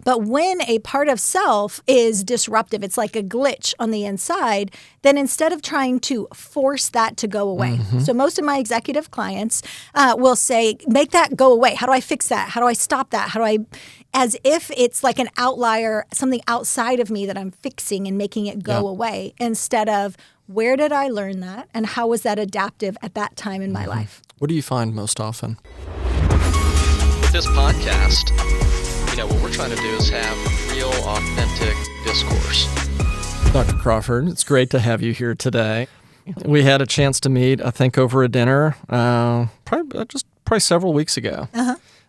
But when a part of self is disruptive, it's like a glitch on the inside, then instead of trying to force that to go away. So most of my executive clients will say, make that go away. How do I fix that? How do I stop that? How do I, as if it's like an outlier, something outside of me that I'm fixing and making it go away, instead of where did I learn that and how was that adaptive at that time in my life? What do you find most often? With this podcast, what we're trying to do is have real, authentic discourse. Dr. Crawford, it's great to have you here today. We had a chance to meet, I think, over a dinner probably several weeks ago.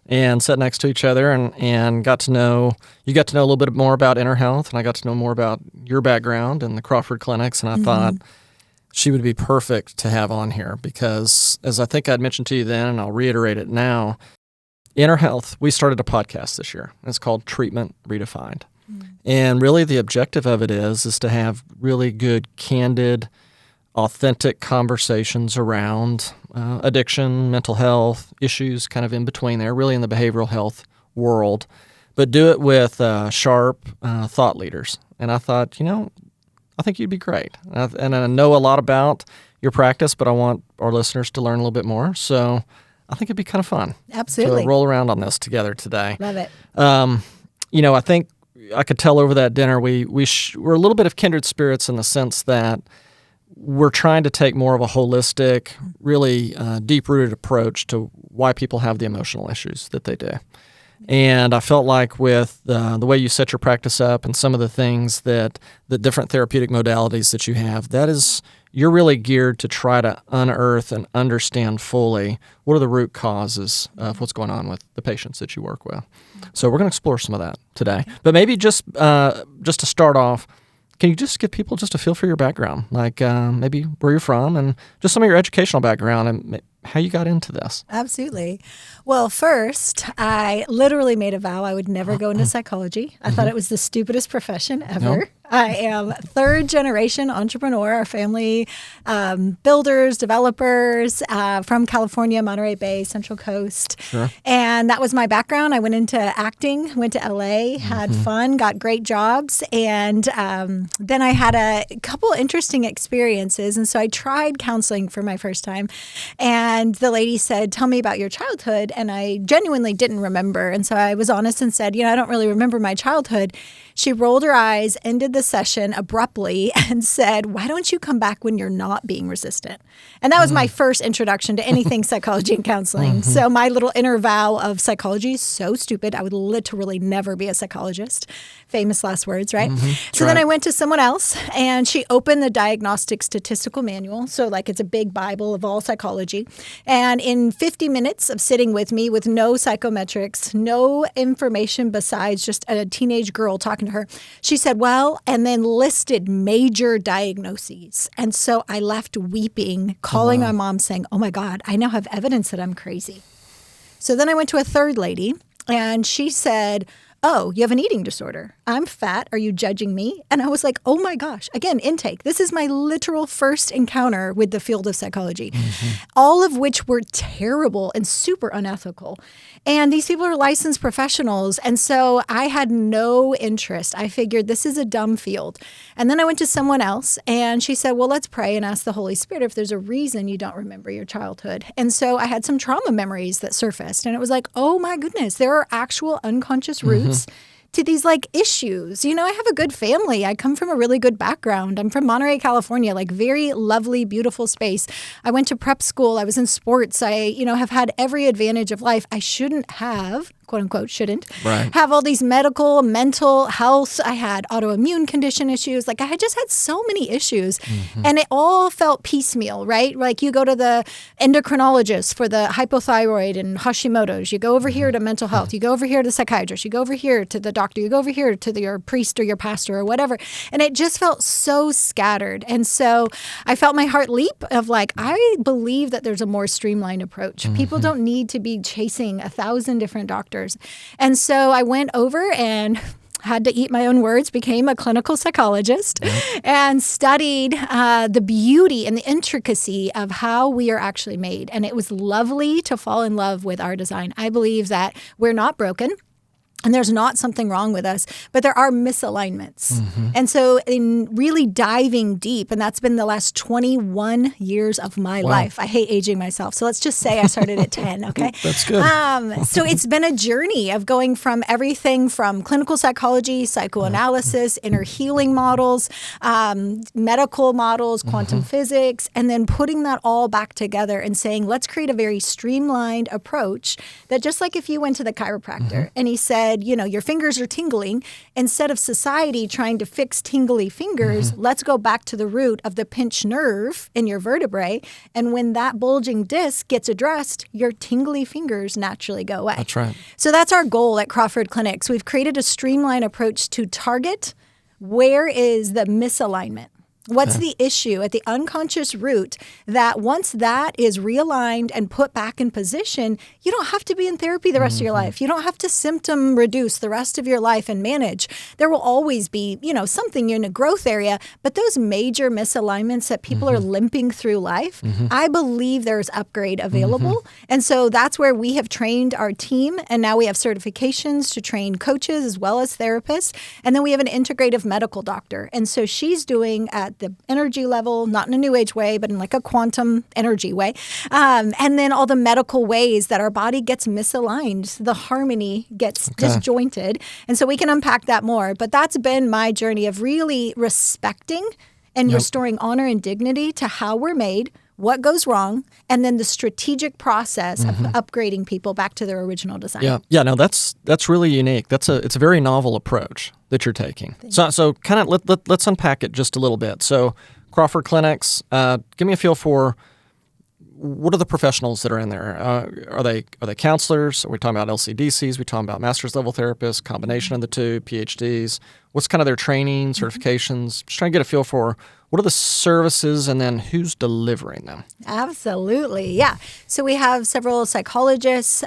And sat next to each other and got to know a little bit more about Enterhealth, and I got to know more about your background and the Crawford clinics, and I thought she would be perfect to have on here because, as I think I'd mentioned to you then, and I'll reiterate it now, Enterhealth, we started a podcast this year. It's called Treatment Redefined. And really the objective of it is to have really good, candid, authentic conversations around addiction, mental health, issues kind of in between there, really in the behavioral health world, but do it with sharp thought leaders. And I thought, I think you'd be great. And I know a lot about your practice, but I want our listeners to learn a little bit more. So I think it'd be kind of fun. Absolutely. To roll around on this together today. Love it. I think I could tell over that dinner we're a little bit of kindred spirits in the sense that we're trying to take more of a holistic, really deep-rooted approach to why people have the emotional issues that they do. And I felt like with the way you set your practice up and some of the things the different therapeutic modalities that you have, you're really geared to try to unearth and understand fully what are the root causes of what's going on with the patients that you work with. So we're going to explore some of that today. But maybe just to start off, can you just give people just a feel for your background, like maybe where you're from and just some of your educational background and how you got into this? Absolutely. Well, first, I literally made a vow I would never go into psychology. I thought it was the stupidest profession ever. Nope. I am third generation entrepreneur. Our family, builders, developers from California, Monterey Bay, Central Coast. Sure. And that was my background. I went into acting, went to LA, had fun, got great jobs. And then I had a couple interesting experiences. And so I tried counseling for my first time. And the lady said, tell me about your childhood. And I genuinely didn't remember. And so I was honest and said, I don't really remember my childhood. She rolled her eyes, ended the session abruptly, and said, why don't you come back when you're not being resistant? And that was my first introduction to anything psychology and counseling. So my little inner vow of psychology is so stupid. I would literally never be a psychologist. Famous last words, right? So then I went to someone else, and she opened the Diagnostic Statistical Manual. So it's a big Bible of all psychology. And in 50 minutes of sitting with me with no psychometrics, no information besides just a teenage girl talking to her, she said, and then listed major diagnoses. And so I left weeping, calling my mom saying, oh my God, I now have evidence that I'm crazy. So then I went to a third lady, and she said, oh, you have an eating disorder. I'm fat. Are you judging me? And I was like, oh my gosh. Again, intake. This is my literal first encounter with the field of psychology, all of which were terrible and super unethical. And these people are licensed professionals. And so I had no interest. I figured this is a dumb field. And then I went to someone else, and she said, well, let's pray and ask the Holy Spirit if there's a reason you don't remember your childhood. And so I had some trauma memories that surfaced. And it was like, oh my goodness, there are actual unconscious roots to these issues. I have a good family. I come from a really good background. I'm from Monterey, California, very lovely, beautiful space. I went to prep school. I was in sports. I, have had every advantage of life. I shouldn't have, quote unquote, have all these medical, mental health. I had autoimmune condition issues. I had just had so many issues, and it all felt piecemeal, right? You go to the endocrinologist for the hypothyroid and Hashimoto's. You go over here to mental health. You go over here to the psychiatrist. You go over here to the doctor. You go over here to your priest or your pastor or whatever. And it just felt so scattered. And so I felt my heart leap of I believe that there's a more streamlined approach. People don't need to be chasing 1,000 different doctors. And so I went over and had to eat my own words, became a clinical psychologist, and studied the beauty and the intricacy of how we are actually made. And it was lovely to fall in love with our design. I believe that we're not broken. And there's not something wrong with us, but there are misalignments. And so in really diving deep, and that's been the last 21 years of my life. I hate aging myself. So let's just say I started at 10, okay? That's good. So it's been a journey of going from everything from clinical psychology, psychoanalysis, inner healing models, medical models, quantum physics, and then putting that all back together and saying, let's create a very streamlined approach that just like if you went to the chiropractor and he said, your fingers are tingling, instead of society trying to fix tingly fingers, let's go back to the root of the pinched nerve in your vertebrae. And when that bulging disc gets addressed, your tingly fingers naturally go away. That's right. So that's our goal at Crawford Clinics. We've created a streamlined approach to target where is the misalignment. What's the issue at the unconscious root that once that is realigned and put back in position, you don't have to be in therapy the rest of your life. You don't have to symptom reduce the rest of your life and manage. There will always be, something in a growth area, but those major misalignments that people are limping through life, I believe there's upgrade available. And so that's where we have trained our team. And now we have certifications to train coaches as well as therapists. And then we have an integrative medical doctor. And so she's doing at the energy level, not in a new age way, but in like a quantum energy way. And then all the medical ways that our body gets misaligned, the harmony gets disjointed. And so we can unpack that more. But that's been my journey of really respecting and restoring honor and dignity to how we're made, what goes wrong, and then the strategic process of upgrading people back to their original design. Yeah. No, that's really unique. It's a very novel approach that you're taking. So kind of let's unpack it just a little bit. So Crawford Clinics, give me a feel for what are the professionals that are in there? Are they counselors? Are we talking about LCDCs? Are we talking about master's level therapists? Combination of the two, PhDs? What's kind of their training, certifications? Just trying to get a feel for what are the services and then who's delivering them? Absolutely. Yeah. So we have several psychologists.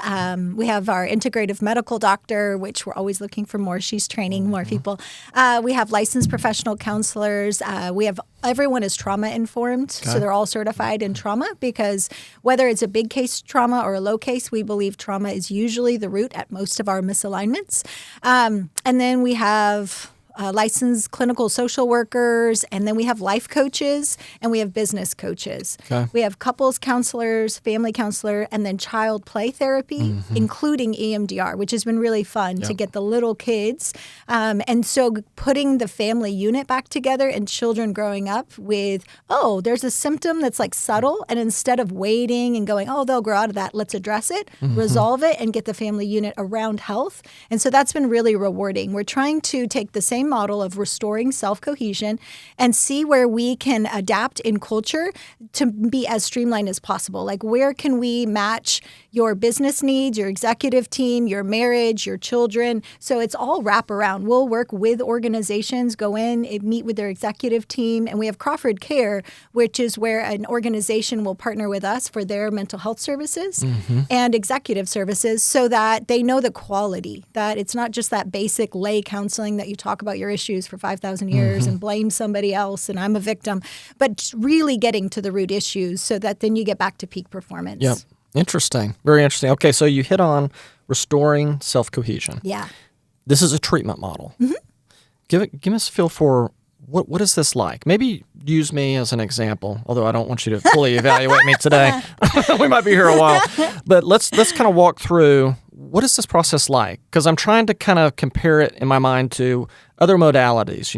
We have our integrative medical doctor, which we're always looking for more. She's training more people. We have licensed professional counselors. Everyone is trauma informed. So they're all certified in trauma because whether it's a big case trauma or a low case, we believe trauma is usually the root at most of our misalignments. And then we have licensed clinical social workers, and then we have life coaches, and we have business coaches. We have couples counselors, family counselor, and then child play therapy, including EMDR, which has been really fun to get the little kids. And so putting the family unit back together and children growing up with, there's a symptom that's like subtle, and instead of waiting and going, they'll grow out of that, let's address it, resolve it, and get the family unit around health. And so that's been really rewarding. We're trying to take the same model of restoring self cohesion and see where we can adapt in culture to be as streamlined as possible. Like, where can we match your business needs, your executive team, your marriage, your children? So it's all wrap around. We'll work with organizations, go in, meet with their executive team, and we have Crawford Care, which is where an organization will partner with us for their mental health services and executive services so that they know the quality, that it's not just that basic lay counseling that you talk about your issues for 5,000 years and blame somebody else and I'm a victim, but really getting to the root issues so that then you get back to peak performance. Yep. Interesting. Very interesting. Okay, so you hit on restoring self-cohesion. Yeah. This is a treatment model. Give us a feel for what is this like? Maybe use me as an example, although I don't want you to fully evaluate me today. We might be here a while. But let's kind of walk through, what is this process like? Because I'm trying to kind of compare it in my mind to other modalities.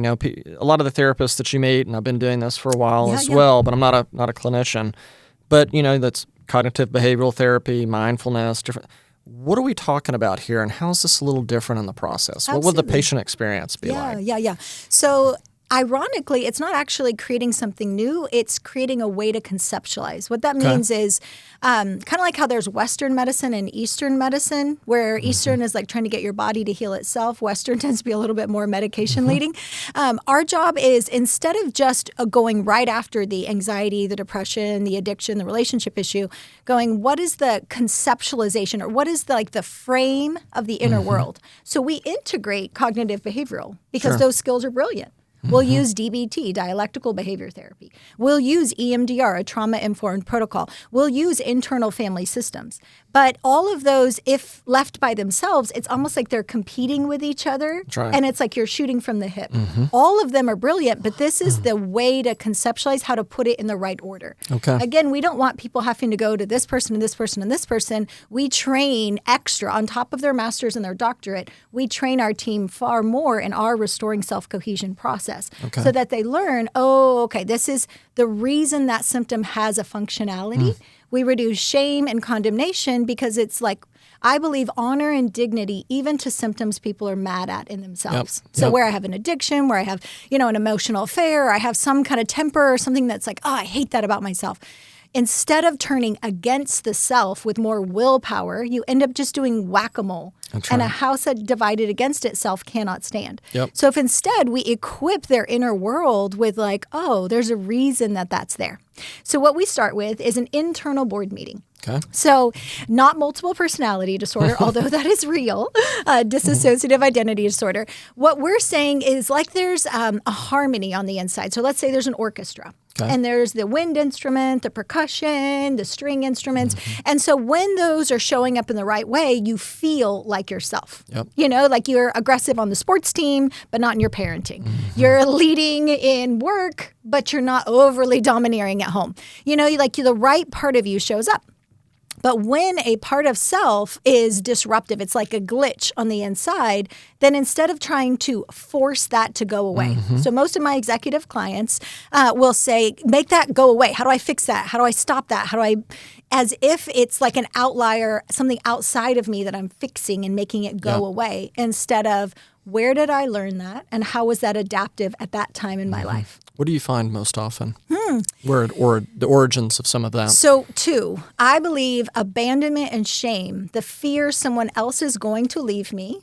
A lot of the therapists that you meet, and I've been doing this for a while well, but I'm not a clinician. But, that's cognitive behavioral therapy, mindfulness, different. What are we talking about here, and how is this a little different in the process? Absolutely. What would the patient experience be like? Yeah. So ironically, it's not actually creating something new. It's creating a way to conceptualize. What that means is kind of like how there's Western medicine and Eastern medicine, where Eastern is like trying to get your body to heal itself. Western tends to be a little bit more medication leading. Our job is, instead of just going right after the anxiety, the depression, the addiction, the relationship issue, going, what is the conceptualization, or what is the frame of the inner world? So we integrate cognitive behavioral because those skills are brilliant. We'll use DBT, dialectical behavior therapy. We'll use EMDR, a trauma-informed protocol. We'll use internal family systems. But all of those, if left by themselves, it's almost like they're competing with each other. That's right. And it's like you're shooting from the hip. All of them are brilliant, but this is the way to conceptualize how to put it in the right order. Okay. Again, we don't want people having to go to this person and this person and this person. We train extra on top of their master's and their doctorate. We train our team far more in our Restoring Self Cohesion process so that they learn, this is the reason that symptom has a functionality. We reduce shame and condemnation because it's like, I believe honor and dignity, even to symptoms people are mad at in themselves. So where I have an addiction, where I have, an emotional affair, or I have some kind of temper or something that's like, I hate that about myself. Instead of turning against the self with more willpower, you end up just doing whack-a-mole. That's and right. a house that divided against itself cannot stand. Yep. So if instead we equip their inner world with like, there's a reason that that's there. So what we start with is an internal board meeting. Okay. So not multiple personality disorder, although that is real, dissociative identity disorder. What we're saying is like there's a harmony on the inside. So let's say there's an orchestra. Okay. And there's the wind instrument, the percussion, the string instruments. And so when those are showing up in the right way, you feel like yourself. Yep. Like you're aggressive on the sports team, but not in your parenting. You're leading in work, but you're not overly domineering at home. Like the right part of you shows up. But when a part of self is disruptive, it's like a glitch on the inside, then instead of trying to force that to go away. So most of my executive clients will say, make that go away. How do I fix that? How do I stop that? As if it's like an outlier, something outside of me that I'm fixing and making it go away, instead of where did I learn that and how was that adaptive at that time in my life? What do you find most often? Where the origins of some of that? So, two, I believe abandonment and shame, the fear someone else is going to leave me,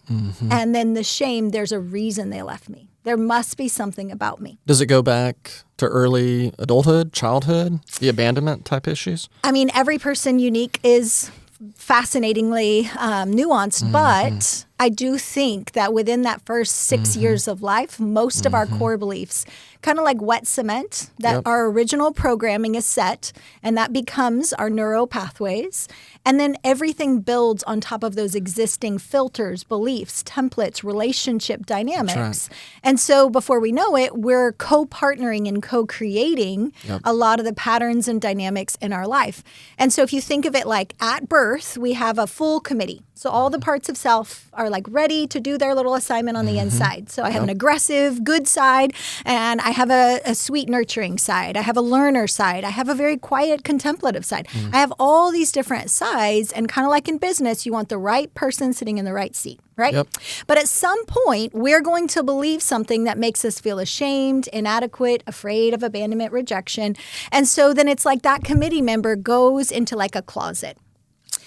and then the shame, there's a reason they left me. There must be something about me. Does it go back to early adulthood, childhood, the abandonment type issues? I mean, every person unique is fascinatingly nuanced, but I do think that within that first 6 years of life, most of our core beliefs, kind of like wet cement, that our original programming is set, and that becomes our neural pathways. And then everything builds on top of those existing filters, beliefs, templates, relationship dynamics. Right. And so before we know it, we're co-partnering and co-creating a lot of the patterns and dynamics in our life. And so if you think of it like at birth, we have a full committee. So all the parts of self are like ready to do their little assignment on the inside. So I have an aggressive, good side, and I have a sweet, nurturing side. I have a learner side. I have a very quiet, contemplative side. I have all these different sides, and kind of like in business, you want the right person sitting in the right seat, right? Yep. But at some point, we're going to believe something that makes us feel ashamed, inadequate, afraid of abandonment, rejection. And so then it's like that committee member goes into like a closet.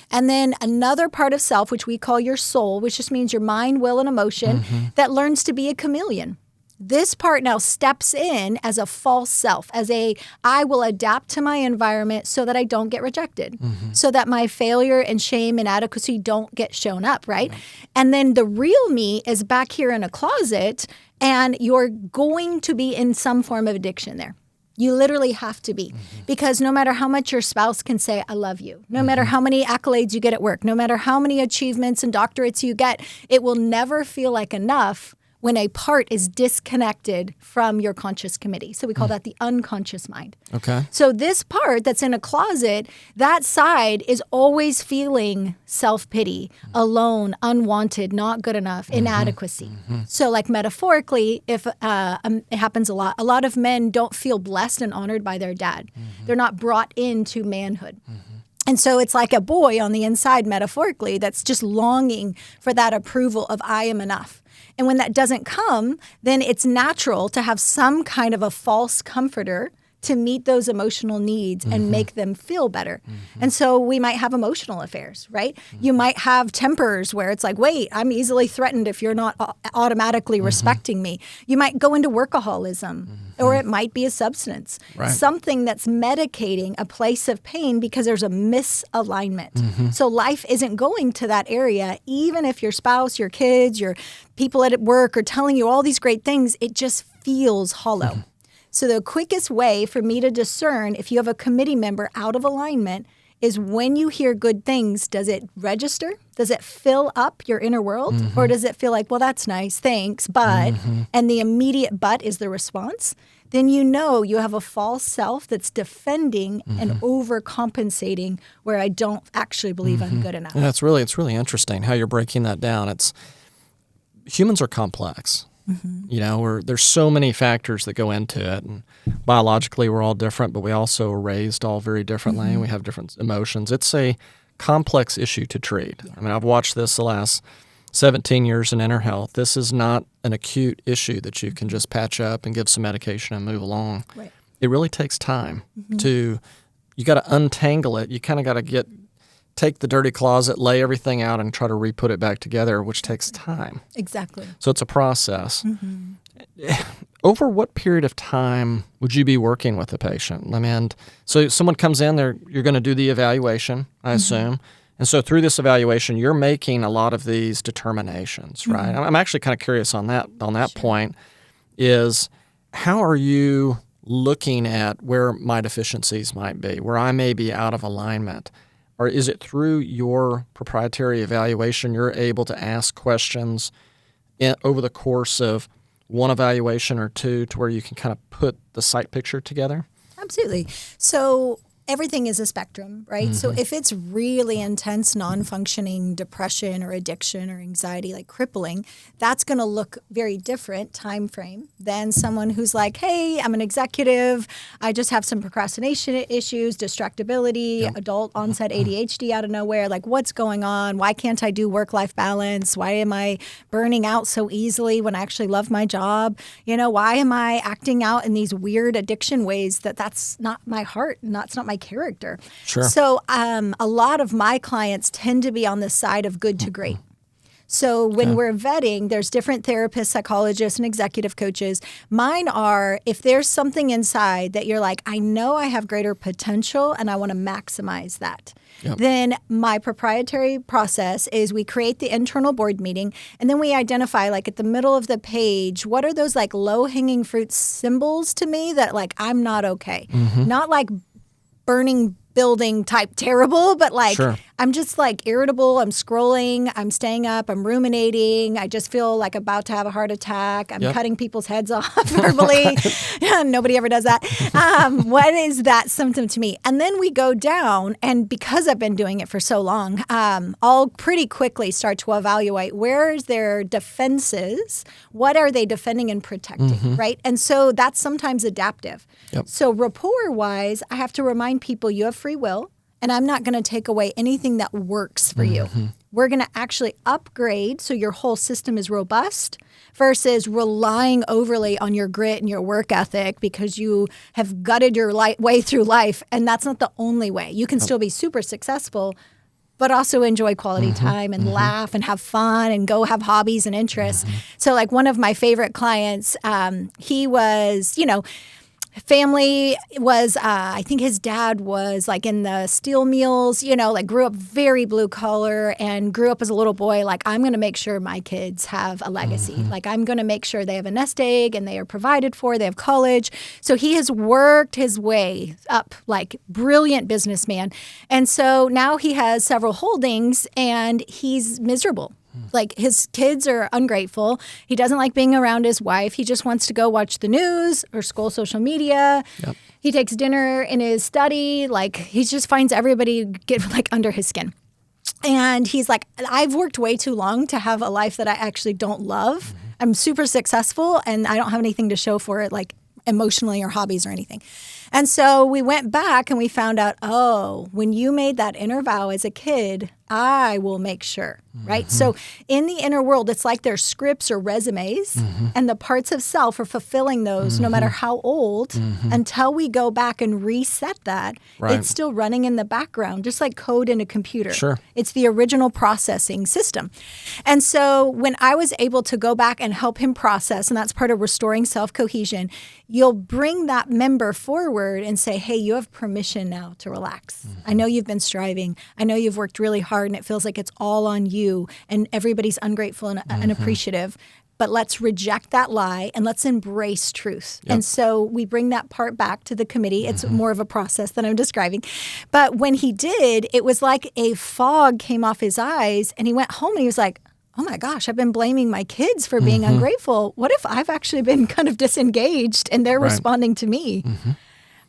And then another part of self, which we call your soul, which just means your mind, will, and emotion, that learns to be a chameleon. This part now steps in as a false self, as I will adapt to my environment so that I don't get rejected, so that my failure and shame and inadequacy don't get shown up, right? And then the real me is back here in a closet, and you're going to be in some form of addiction there. You literally have to be, because no matter how much your spouse can say, I love you, no matter how many accolades you get at work, no matter how many achievements and doctorates you get, it will never feel like enough when a part is disconnected from your conscious committee. So we call that the unconscious mind. Okay. So this part that's in a closet, that side is always feeling self-pity, alone, unwanted, not good enough, inadequacy. So like metaphorically, if it happens a lot of men don't feel blessed and honored by their dad. They're not brought into manhood. And so it's like a boy on the inside, metaphorically, that's just longing for that approval of I am enough. And when that doesn't come, then it's natural to have some kind of a false comforter to meet those emotional needs and make them feel better. And so we might have emotional affairs, right? You might have tempers where it's like, wait, I'm easily threatened if you're not automatically respecting me. You might go into workaholism, or it might be a substance, something that's medicating a place of pain because there's a misalignment. So life isn't going to that area, even if your spouse, your kids, your people at work are telling you all these great things, it just feels hollow. So the quickest way for me to discern if you have a committee member out of alignment is when you hear good things, does it register? Does it fill up your inner world? Or does it feel like, well, that's nice, thanks, but, and the immediate but is the response? Then you know you have a false self that's defending and overcompensating where I don't actually believe I'm good enough. And it's really interesting how you're breaking that down. Humans are complex. You know, there's so many factors that go into it. And biologically, we're all different, but we also are raised all very differently. We have different emotions. It's a complex issue to treat. I mean, I've watched this the last 17 years in Enterhealth. This is not an acute issue that you can just patch up and give some medication and move along. Right. It really takes time you got to untangle it. You kind of got to take the dirty closet, lay everything out, and try to re-put it back together, which takes time. Exactly. So it's a process. Over what period of time would you be working with a patient? I mean, so someone comes in, you're going to do the evaluation, I assume. And so through this evaluation, you're making a lot of these determinations, right? I'm actually kind of curious on that point is how are you looking at where my deficiencies might be, where I may be out of alignment? Or is it through your proprietary evaluation you're able to ask questions over the course of one evaluation or two to where you can kind of put the sight picture together? Absolutely. So everything is a spectrum, right? So if it's really intense, non-functioning depression or addiction or anxiety, like crippling, that's going to look very different time frame than someone who's like, hey, I'm an executive. I just have some procrastination issues, distractibility, adult onset ADHD out of nowhere. Like, what's going on? Why can't I do work-life balance? Why am I burning out so easily when I actually love my job? You know, why am I acting out in these weird addiction ways that's not my heart, that's not my character. Sure. So a lot of my clients tend to be on the side of good to great. So when we're vetting, there's different therapists, psychologists, and executive coaches. Mine are, if there's something inside that you're like, I know I have greater potential and I want to maximize that. Then my proprietary process is we create the internal board meeting, and then we identify, like at the middle of the page, what are those like low-hanging fruit symbols to me that like I'm not okay. Not like burning building type terrible, but like I'm just like irritable. I'm scrolling. I'm staying up. I'm ruminating. I just feel like about to have a heart attack. I'm cutting people's heads off verbally. Nobody ever does that. What is that symptom to me? And then we go down, and because I've been doing it for so long, I'll pretty quickly start to evaluate where is their defenses, what are they defending and protecting, right? And so that's sometimes adaptive. So rapport-wise, I have to remind people you have free will, and I'm not going to take away anything that works for you. We're going to actually upgrade so your whole system is robust versus relying overly on your grit and your work ethic because you have gutted your way through life, and that's not the only way. You can still be super successful, but also enjoy quality time and laugh and have fun and go have hobbies and interests. So like one of my favorite clients, he was, family was, I think his dad was like in the steel mills, like grew up very blue collar and grew up as a little boy. Like, I'm going to make sure my kids have a legacy. Like, I'm going to make sure they have a nest egg and they are provided for, they have college. So he has worked his way up, like brilliant businessman. And so now he has several holdings and he's miserable. Like his kids are ungrateful. He doesn't like being around his wife. He just wants to go watch the news or scroll social media. He takes dinner in his study. Like he just finds everybody get like under his skin. And he's like, I've worked way too long to have a life that I actually don't love. I'm super successful and I don't have anything to show for it, like emotionally or hobbies or anything. And so we went back and we found out, oh, when you made that inner vow as a kid, I will make sure, right? So in the inner world, it's like there's scripts or resumes, and the parts of self are fulfilling those no matter how old, until we go back and reset that. Right. It's still running in the background, just like code in a computer. Sure. It's the original processing system. And so when I was able to go back and help him process, and that's part of Restoring Self Cohesion, you'll bring that member forward and say, hey, you have permission now to relax. I know you've been striving. I know you've worked really hard and it feels like it's all on you and everybody's ungrateful and unappreciative. But let's reject that lie and let's embrace truth. Yep. And so we bring that part back to the committee. It's more of a process than I'm describing. But when he did, it was like a fog came off his eyes and he went home and he was like, oh my gosh, I've been blaming my kids for being ungrateful. What if I've actually been kind of disengaged and they're responding to me?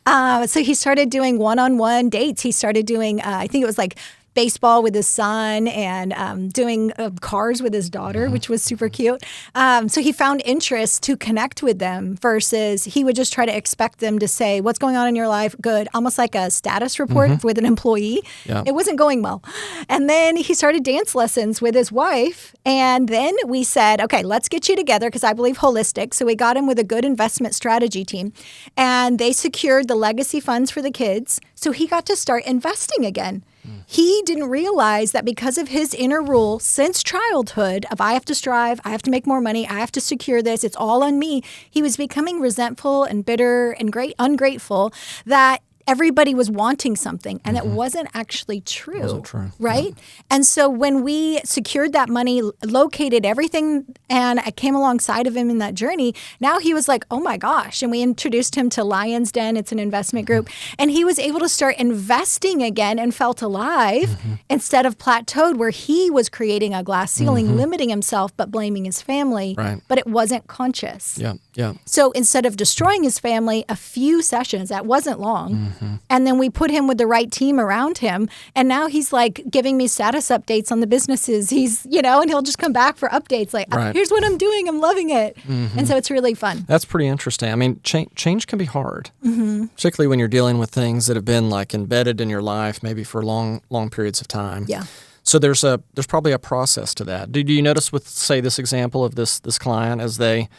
So he started doing one-on-one dates. He started doing, I think it was like baseball with his son and doing cars with his daughter, which was super cute. So he found interest to connect with them versus he would just try to expect them to say, what's going on in your life? Good. Almost like a status report with an employee. Yeah. It wasn't going well. And then he started dance lessons with his wife. And then we said, okay, let's get you together because I believe holistic. So we got him with a good investment strategy team and they secured the legacy funds for the kids. So he got to start investing again. He didn't realize that because of his inner rule since childhood of I have to strive, I have to make more money, I have to secure this, it's all on me, he was becoming resentful and bitter and ungrateful that everybody was wanting something, and it wasn't actually true. Wasn't true. Right? Yeah. And so when we secured that money, located everything, and I came alongside of him in that journey, now he was like, oh my gosh. And we introduced him to Lion's Den. It's an investment group. And he was able to start investing again and felt alive instead of plateaued where he was creating a glass ceiling, limiting himself, but blaming his family. Right. But it wasn't conscious. Yeah, yeah. So instead of destroying his family, a few sessions, that wasn't long, and then we put him with the right team around him. And now he's like giving me status updates on the businesses. He's, and he'll just come back for updates like, here's what I'm doing. I'm loving it. And so it's really fun. That's pretty interesting. I mean, change can be hard, particularly when you're dealing with things that have been like embedded in your life, maybe for long periods of time. Yeah. So there's probably a process to that. Do you notice with, say, this example of this client, as they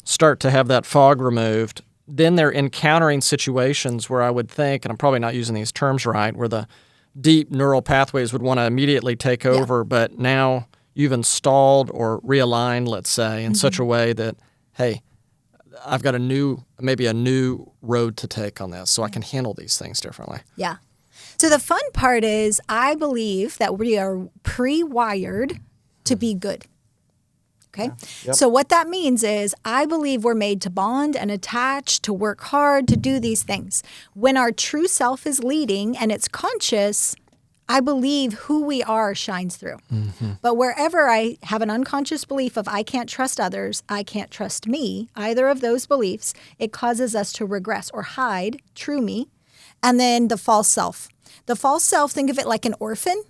start to have that fog removed, then they're encountering situations where I would think, and I'm probably not using these terms right, where the deep neural pathways would want to immediately take over, but now you've installed or realigned, let's say, in such a way that, hey, I've got maybe a new road to take on this, so I can handle these things differently. Yeah. So the fun part is I believe that we are pre-wired to be good. Okay. Yep. So what that means is I believe we're made to bond and attach, to work hard, to do these things. When our true self is leading and it's conscious, I believe who we are shines through. But wherever I have an unconscious belief of I can't trust others, I can't trust me, either of those beliefs, it causes us to regress or hide true me. And then the false self. The false self, think of it like an orphan.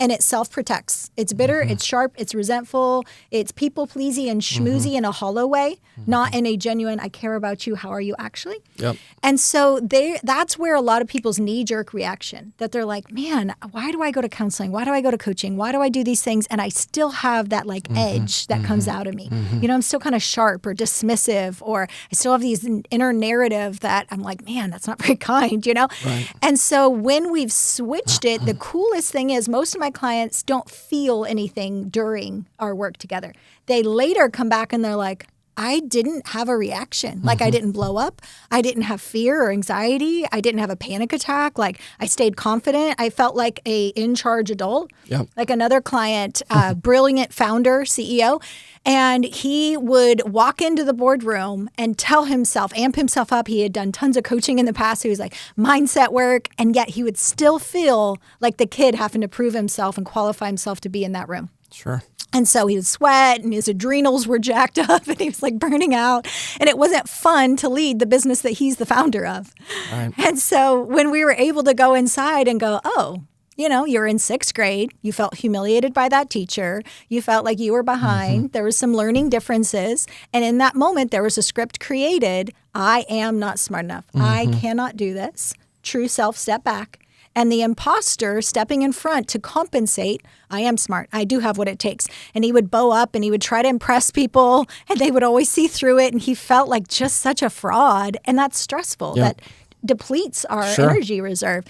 And it self-protects. It's bitter, it's sharp, it's resentful, it's people-pleasy and schmoozy in a hollow way, not in a genuine, I care about you, how are you actually? Yep. And so that's where a lot of people's knee-jerk reaction, that they're like, man, why do I go to counseling? Why do I go to coaching? Why do I do these things? And I still have that like edge that comes out of me. I'm still kind of sharp or dismissive, or I still have these inner narrative that I'm like, man, that's not very kind, Right. And so when we've switched it, the coolest thing is most of my clients don't feel anything during our work together. They later come back and they're like, I didn't have a reaction. Like I didn't blow up. I didn't have fear or anxiety. I didn't have a panic attack. Like I stayed confident. I felt like a in-charge adult. Yep. Like another client, brilliant founder, CEO, and he would walk into the boardroom and amp himself up. He had done tons of coaching in the past. So he was like mindset work, and yet he would still feel like the kid having to prove himself and qualify himself to be in that room. Sure. And so he would sweat and his adrenals were jacked up and he was like burning out. And it wasn't fun to lead the business that he's the founder of. Right. And so when we were able to go inside and go, oh, you're in 6th grade. You felt humiliated by that teacher. You felt like you were behind. There was some learning differences. And in that moment, there was a script created. I am not smart enough. I cannot do this. True self, step back. And the imposter stepping in front to compensate, I am smart. I do have what it takes. And he would bow up and he would try to impress people and they would always see through it. And he felt like just such a fraud. And that's stressful. Yep. That depletes our energy reserve.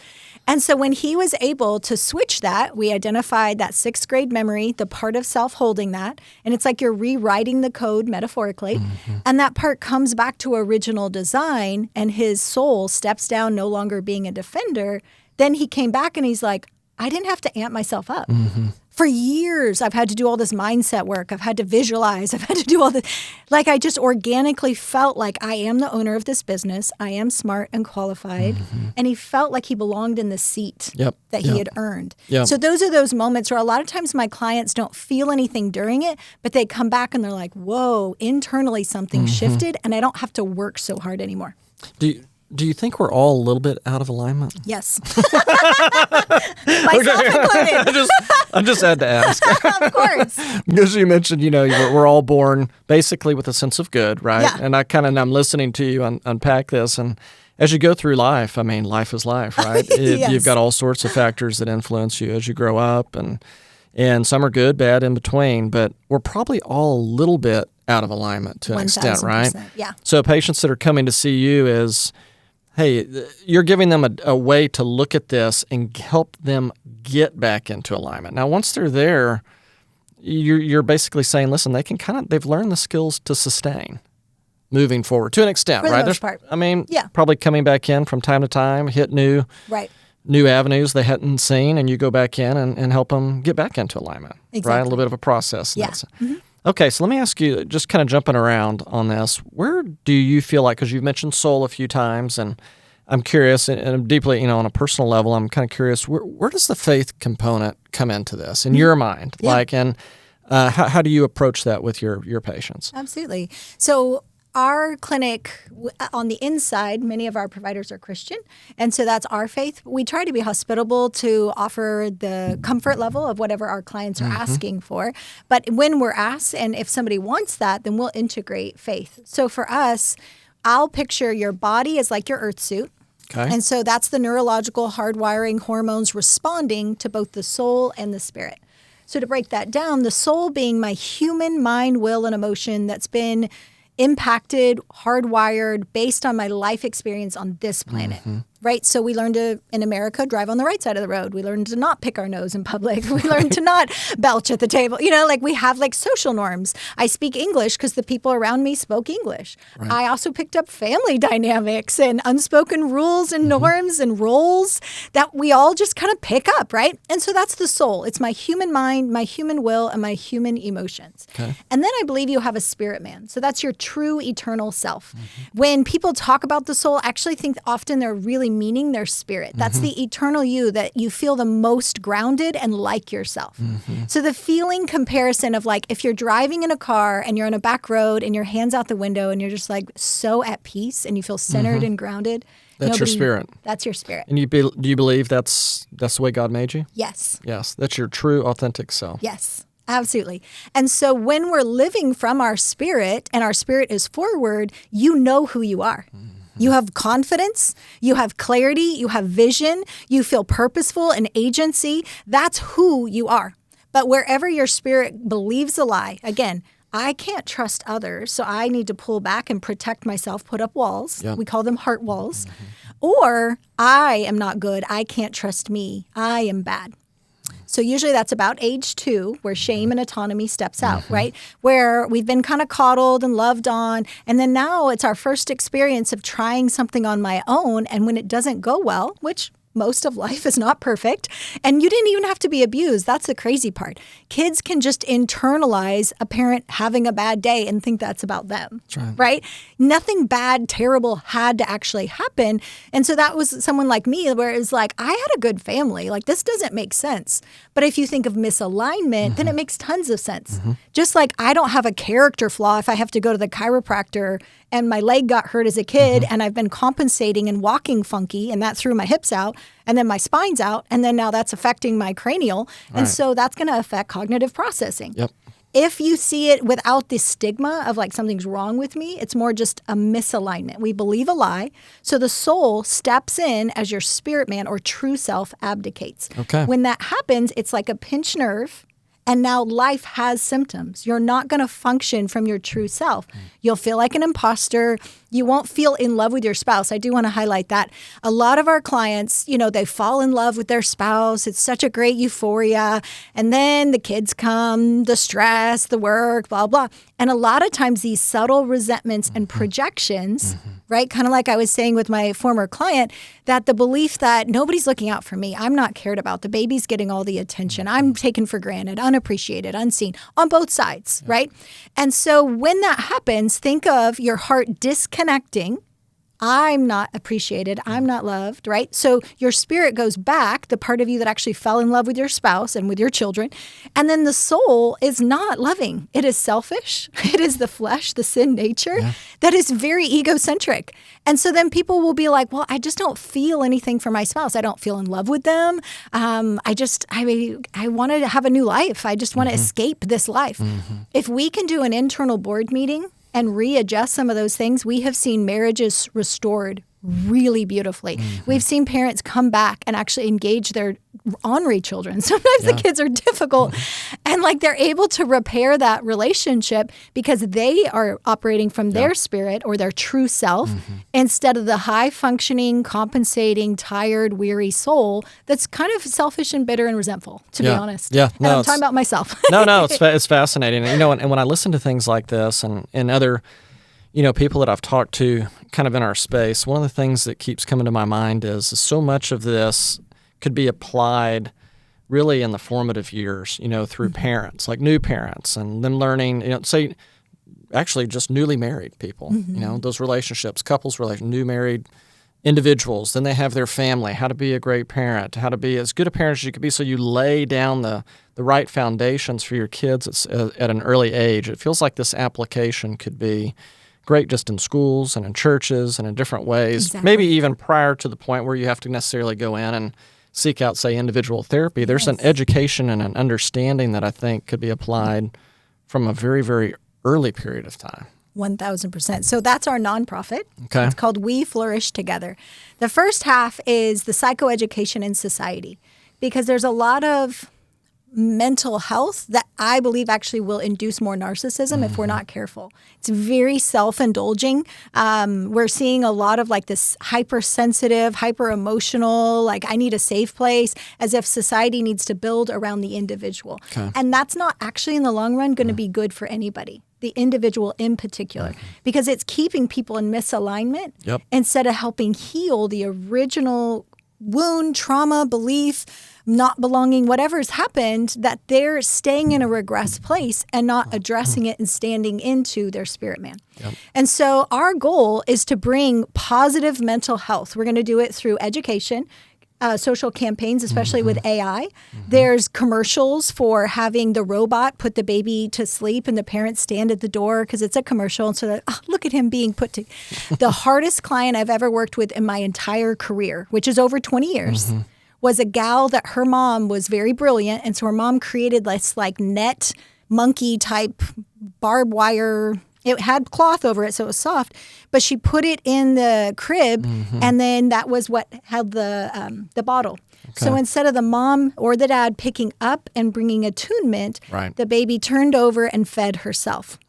And so when he was able to switch that, we identified that 6th grade memory, the part of self holding that. And it's like you're rewriting the code metaphorically. And that part comes back to original design and his soul steps down, no longer being a defender. Then he came back and he's like, I didn't have to amp myself up. For years, I've had to do all this mindset work. I've had to visualize. I've had to do all this. Like I just organically felt like I am the owner of this business. I am smart and qualified. And he felt like he belonged in the seat that he had earned. So those are those moments where a lot of times my clients don't feel anything during it, but they come back and they're like, whoa, internally something shifted and I don't have to work so hard anymore. Do you think we're all a little bit out of alignment? Yes. Myself included. I just had to ask. Of course. Because you mentioned, we're all born basically with a sense of good, right? Yeah. And I'm listening to you unpack this. And as you go through life, life is life, right? Yes. You've got all sorts of factors that influence you as you grow up. And some are good, bad, in between. But we're probably all a little bit out of alignment to an extent, right? Yeah. So patients that are coming to see you is, hey, you're giving them a way to look at this and help them get back into alignment. Now, once they're there, you're basically saying, listen, they've learned the skills to sustain moving forward to an extent, For the right? most part. Probably coming back in from time to time, hit new avenues they hadn't seen, and you go back in and help them get back into alignment, right? A little bit of a process. Yeah. Okay, so let me ask you, just kind of jumping around on this, where do you feel like, because you've mentioned soul a few times, and I'm curious, and deeply, on a personal level, I'm kind of curious, where does the faith component come into this in your mind? Yeah. How do you approach that with your patients? Absolutely. So our clinic, on the inside, many of our providers are Christian, and so that's our faith. We try to be hospitable to offer the comfort level of whatever our clients are asking for. But when we're asked, and if somebody wants that, then we'll integrate faith. So for us, I'll picture your body as like your earth suit. Okay. And so that's the neurological hardwiring hormones responding to both the soul and the spirit. So to break that down, the soul being my human mind, will, and emotion that's been impacted, hardwired based on my life experience on this planet, right? So we learned to, in America, drive on the right side of the road. We learned to not pick our nose in public. We learned to not belch at the table. We have social norms. I speak English because the people around me spoke English. Right. I also picked up family dynamics and unspoken rules and norms and roles that we all just kind of pick up, right? And so that's the soul. It's my human mind, my human will, and my human emotions. Okay. And then I believe you have a spirit man. So that's your true eternal self. When people talk about the soul, I actually think often they're really meaning their spirit. That's the eternal you that you feel the most grounded and like yourself. So the feeling comparison of if you're driving in a car and you're on a back road and your hand's out the window and you're just so at peace and you feel centered and grounded. That's your spirit. That's your spirit. And do you believe that's the way God made you? Yes. Yes. That's your true, authentic self. Yes. Absolutely. And so when we're living from our spirit and our spirit is forward, you know who you are. You have confidence, you have clarity, you have vision, you feel purposeful and agency. That's who you are. But wherever your spirit believes a lie, again, I can't trust others, so I need to pull back and protect myself, put up walls. Yep. We call them heart walls. Or I am not good. I can't trust me. I am bad. So usually that's about age 2, where shame and autonomy steps out, right? Where we've been kind of coddled and loved on. And then now it's our first experience of trying something on my own. And when it doesn't go well, which most of life is not perfect, and you didn't even have to be abused. That's the crazy part. Kids can just internalize a parent having a bad day and think that's about them, right? Nothing bad, terrible had to actually happen. And so that was someone like me where it was I had a good family. This doesn't make sense. But if you think of misalignment, then it makes tons of sense. Just like I don't have a character flaw if I have to go to the chiropractor and my leg got hurt as a kid and I've been compensating and walking funky and that threw my hips out. and then my spine's out, and then now that's affecting my cranial. And Right. so that's going to affect cognitive processing. Yep. If you see it without the stigma of like something's wrong with me, it's more just a misalignment. We believe a lie. So the soul steps in as your spirit man or true self abdicates. Okay. When that happens, it's like a pinched nerve. And now life has symptoms. You're not going to function from your true self. You'll feel like an imposter. You won't feel in love with your spouse. I do want to highlight that. A lot of our clients, they fall in love with their spouse. It's such a great euphoria. And then the kids come, the stress, the work, blah, blah. And a lot of times these subtle resentments and projections, right? Kind of like I was saying with my former client, that the belief that nobody's looking out for me, I'm not cared about, the baby's getting all the attention, I'm taken for granted, unappreciated, unseen, on both sides, right? And so when that happens, think of your heart disconnecting. I'm not appreciated. I'm not loved, right? So your spirit goes back, the part of you that actually fell in love with your spouse and with your children. And then the soul is not loving. It is selfish. It is the flesh, the sin nature that is very egocentric. And so then people will be like, well, I just don't feel anything for my spouse. I don't feel in love with them. I want to have a new life. I just want to escape this life. If we can do an internal board meeting and readjust some of those things, we have seen marriages restored really beautifully. We've seen parents come back and actually engage their ornery children. Sometimes the kids are difficult and they're able to repair that relationship because they are operating from their spirit or their true self instead of the high functioning, compensating, tired, weary soul that's kind of selfish and bitter and resentful, to be honest. Yeah. No, and I'm talking about myself. No, it's fascinating. And when I listen to things like this and other people that I've talked to kind of in our space, one of the things that keeps coming to my mind is so much of this could be applied really in the formative years, through parents, like new parents, and them learning, say, actually just newly married people, those relationships, couples relationships, new married individuals, then they have their family, how to be a great parent, how to be as good a parent as you could be, so you lay down the right foundations for your kids at an early age. It feels like this application could be great just in schools and in churches and in different ways, Exactly. maybe even prior to the point where you have to necessarily go in and seek out, say, individual therapy. There's an education and an understanding that I think could be applied from a very, very early period of time. 1,000%. So that's our nonprofit. Okay. It's called We Flourish Together. The first half is the psychoeducation in society, because there's a lot of mental health that I believe actually will induce more narcissism if we're not careful. It's very self-indulging. We're seeing a lot of this hypersensitive, hyper-emotional, I need a safe place, as if society needs to build around the individual. Okay. And that's not actually in the long run going to be good for anybody, the individual in particular, because it's keeping people in misalignment instead of helping heal the original wound, trauma, belief, not belonging, whatever's happened, that they're staying in a regressed place and not addressing it and standing into their spirit man. And so our goal is to bring positive mental health. We're going to do it through education, social campaigns, especially with AI. There's commercials for having the robot put the baby to sleep and the parents stand at the door because it's a commercial. And so they're, look at him being put to... The hardest client I've ever worked with in my entire career, which is over 20 years, was a gal that her mom was very brilliant. And so her mom created this net monkey type barbed wire. It had cloth over it, so it was soft, but she put it in the crib, and then that was what held the bottle. Okay. So instead of the mom or the dad picking up and bringing attunement, the baby turned over and fed herself.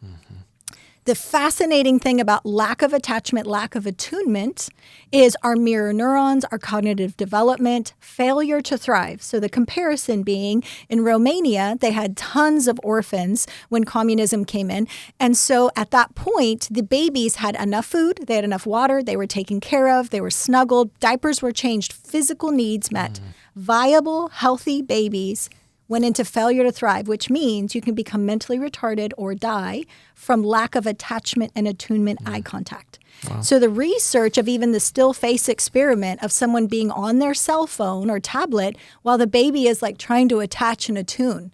The fascinating thing about lack of attachment, lack of attunement, is our mirror neurons, our cognitive development, failure to thrive. So the comparison being, in Romania, they had tons of orphans when communism came in. And so at that point, the babies had enough food, they had enough water, they were taken care of, they were snuggled, diapers were changed, physical needs met. Viable, healthy babies went into failure to thrive, which means you can become mentally retarded or die from lack of attachment and attunement, eye contact. Wow. So the research of even the still face experiment of someone being on their cell phone or tablet while the baby is trying to attach and attune.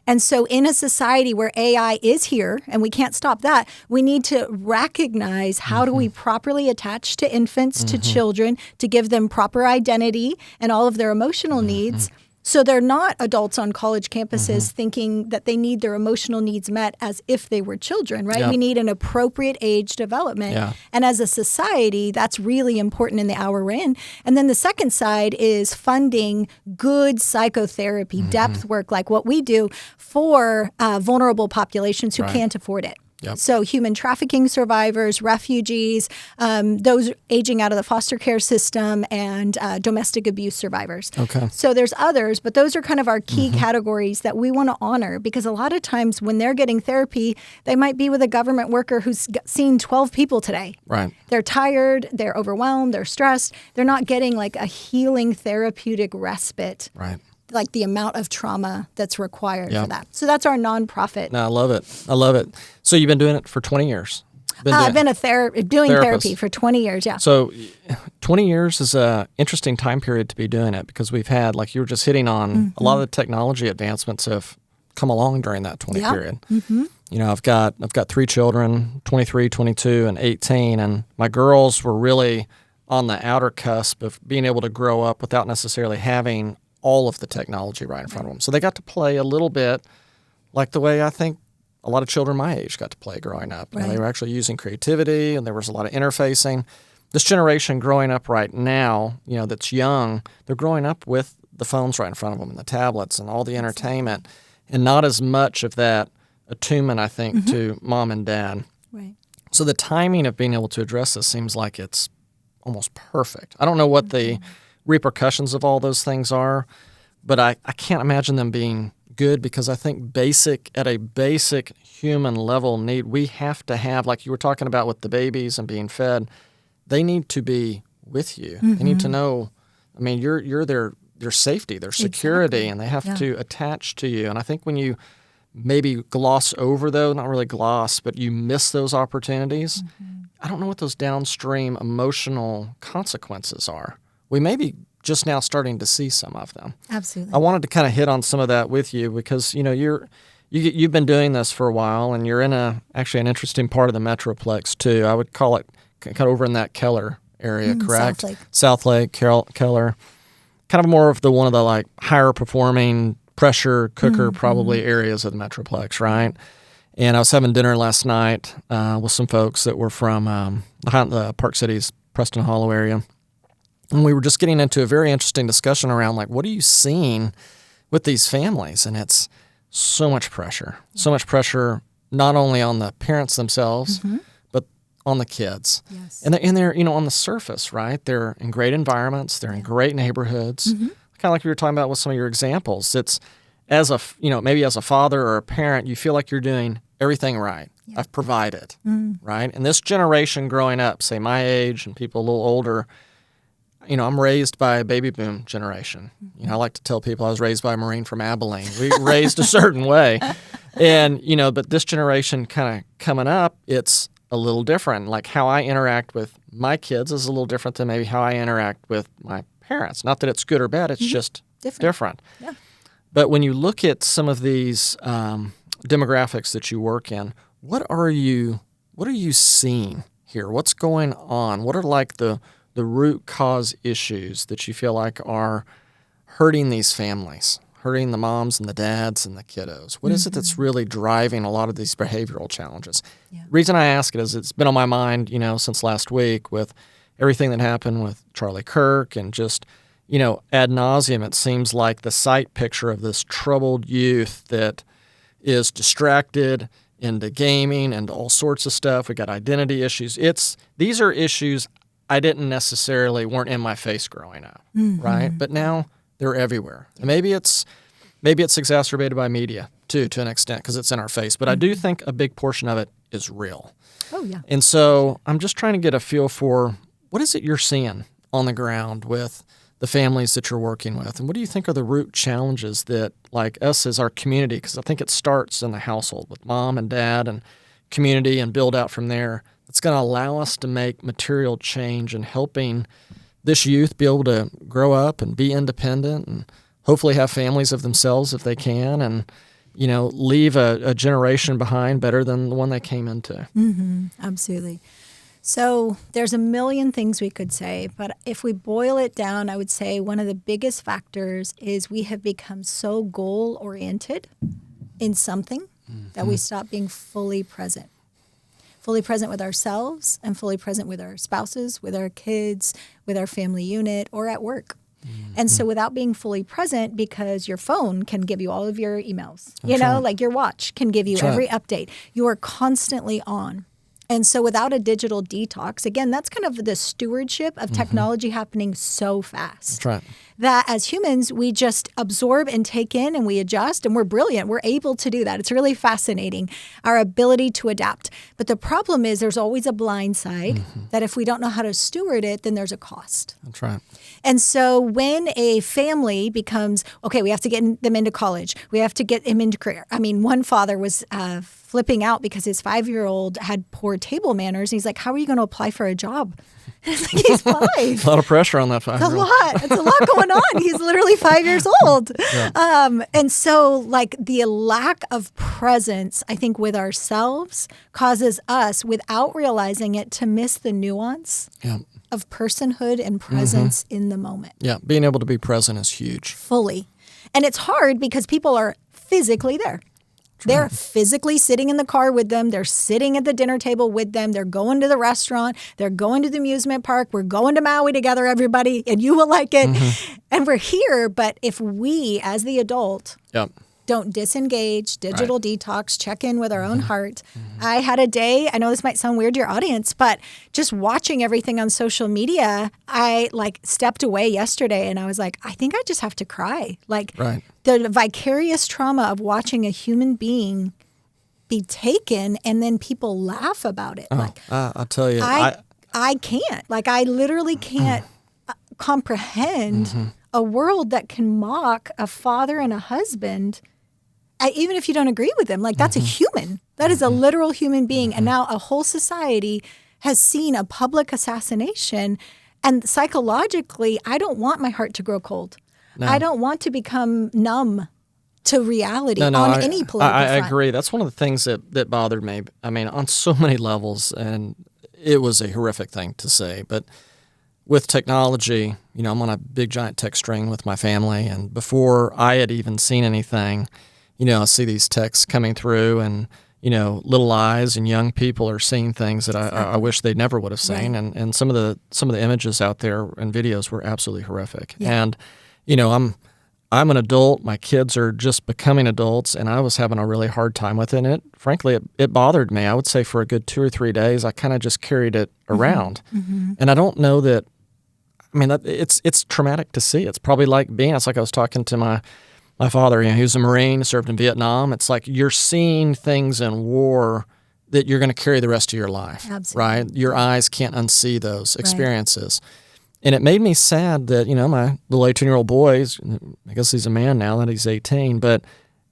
And so in a society where AI is here, and we can't stop that, we need to recognize how do we properly attach to infants, to children, to give them proper identity and all of their emotional needs. So they're not adults on college campuses thinking that they need their emotional needs met as if they were children, right? Yeah. We need an appropriate age development. Yeah. And as a society, that's really important in the hour we're in. And then the second side is funding good psychotherapy, depth work like what we do for vulnerable populations who can't afford it. Yep. So human trafficking survivors, refugees, those aging out of the foster care system, and domestic abuse survivors. Okay. So there's others, but those are kind of our key categories that we want to honor, because a lot of times when they're getting therapy, they might be with a government worker who's seen 12 people today. Right. They're tired, they're overwhelmed, they're stressed. They're not getting like a healing therapeutic respite. Right. Like the amount of trauma that's required Yeah. for that. So that's our nonprofit. No, I love it. I love it. So you've been doing it for 20 years. I've been doing Therapist. therapy for 20 years, yeah. So 20 years is an interesting time period to be doing it, because we've had, like you were just hitting on, a lot of the technology advancements have come along during that 20 period. You know, I've got 3 children, 23, 22, and 18, and my girls were really on the outer cusp of being able to grow up without necessarily having all of the technology right in front of them. So they got to play a little bit like the way I think a lot of children my age got to play growing up. You know, they were actually using creativity, and there was a lot of interfacing. This generation growing up right now, you know, that's young, they're growing up with the phones right in front of them and the tablets and all the entertainment, and not as much of that attunement, I think, to mom and dad. Right. So the timing of being able to address this seems like it's almost perfect. I don't know what the repercussions of all those things are, but I can't imagine them being good, because I think at a basic human level need, we have to have, like you were talking about with the babies and being fed, they need to be with you. They need to know, I mean, you're their safety, their security, and they have to attach to you. And I think when you maybe gloss over, though, not really gloss, but you miss those opportunities, I don't know what those downstream emotional consequences are. We may be just now starting to see some of them. Absolutely. I wanted to kind of hit on some of that with you, because you know you've been doing this for a while, and you're in actually an interesting part of the Metroplex too. I would call it kind of over in that Keller area, correct? South Lake, Keller, kind of more of one of the like higher performing pressure cooker probably areas of the Metroplex, right? And I was having dinner last night with some folks that were from the Park Cities, Preston Hollow area. And we were just getting into a very interesting discussion around, like, what are you seeing with these families? And it's so much pressure not only on the parents themselves, but on the kids. Yes. And they're, you know, on the surface, right? They're in great environments. They're in great neighborhoods. Kind of like you were talking about with some of your examples. It's maybe as a father or a parent, you feel like you're doing everything right. Yeah. I've provided, right? And this generation growing up, say my age and people a little older, you know, I'm raised by a baby boom generation. You know, I like to tell people I was raised by a Marine from Abilene. We raised a certain way. And, you know, but this generation kind of coming up, it's a little different. Like how I interact with my kids is a little different than maybe how I interact with my parents. Not that it's good or bad, it's just different. Yeah. But when you look at some of these demographics that you work in, what are you seeing here? What's going on? What are like the root cause issues that you feel like are hurting these families, hurting the moms and the dads and the kiddos? What is it that's really driving a lot of these behavioral challenges? Yeah. Reason I ask it is it's been on my mind, you know, since last week with everything that happened with Charlie Kirk, and just, you know, ad nauseum, it seems like the sight picture of this troubled youth that is distracted into gaming and all sorts of stuff. We got identity issues. These are issues I didn't necessarily weren't in my face growing up, right? But now they're everywhere. And maybe it's exacerbated by media too, to an extent, because it's in our face. But I do think a big portion of it is real. Oh yeah. And so I'm just trying to get a feel for what is it you're seeing on the ground with the families that you're working with, and what do you think are the root challenges that, like us as our community, because I think it starts in the household with mom and dad and community and build out from there, that's going to allow us to make material change and helping this youth be able to grow up and be independent and hopefully have families of themselves if they can, and leave a generation behind better than the one they came into. Absolutely. So there's a million things we could say, but if we boil it down, I would say one of the biggest factors is we have become so goal-oriented in something that we stop being fully present with ourselves and fully present with our spouses, with our kids, with our family unit, or at work. And so without being fully present, because your phone can give you all of your emails, like your watch can give you every update. You are constantly on. And so without a digital detox, again, that's kind of the stewardship of technology happening so fast. That's right. That as humans, we just absorb and take in and we adjust, and we're brilliant. We're able to do that. It's really fascinating, our ability to adapt. But the problem is there's always a blind side that if we don't know how to steward it, then there's a cost. That's right. And so when a family becomes, okay, we have to get them into college. We have to get him into career. I mean, one father was flipping out because his 5-year-old had poor table manners. And he's like, how are you going to apply for a job? And it's like, he's 5. A lot of pressure on that 5-year-old. It's a lot going on. He's literally 5 years old. Yeah. And so like the lack of presence, I think, with ourselves causes us, without realizing it, to miss the nuance of personhood and presence in the moment. Yeah, being able to be present is huge. Fully. And it's hard because people are physically there. They're physically sitting in the car with them. They're sitting at the dinner table with them. They're going to the restaurant. They're going to the amusement park. We're going to Maui together, everybody, and you will like it. And we're here. But if we, as the adult, don't disengage, digital detox, check in with our own heart. I had a day, I know this might sound weird to your audience, but just watching everything on social media, I stepped away yesterday and I was like, I think I just have to cry. The vicarious trauma of watching a human being be taken and then people laugh about it. I'll tell you. I can't. I literally can't comprehend a world that can mock a father and a husband. Even if you don't agree with them, that's a human. That is a literal human being. And now a whole society has seen a public assassination. And psychologically, I don't want my heart to grow cold. No. I don't want to become numb to reality any political I front. agree. That's one of the things that bothered me. I mean, on so many levels, and it was a horrific thing to say. But with technology, I'm on a big, giant text string with my family. And before I had even seen anything, I see these texts coming through and, little eyes and young people are seeing things that I wish they never would have seen. Right. And some of the images out there and videos were absolutely horrific. Yeah. And, I'm an adult. My kids are just becoming adults, and I was having a really hard time with it. And frankly, it bothered me. I would say for a good 2 or 3 days, I kind of just carried it around. And I don't know that, it's traumatic to see. It's probably it's like I was talking to my father, he was a Marine, served in Vietnam. It's like you're seeing things in war that you're going to carry the rest of your life. Absolutely. Right? Your eyes can't unsee those experiences. Right. And it made me sad that, my little 18-year-old boy, I guess he's a man now that he's 18, but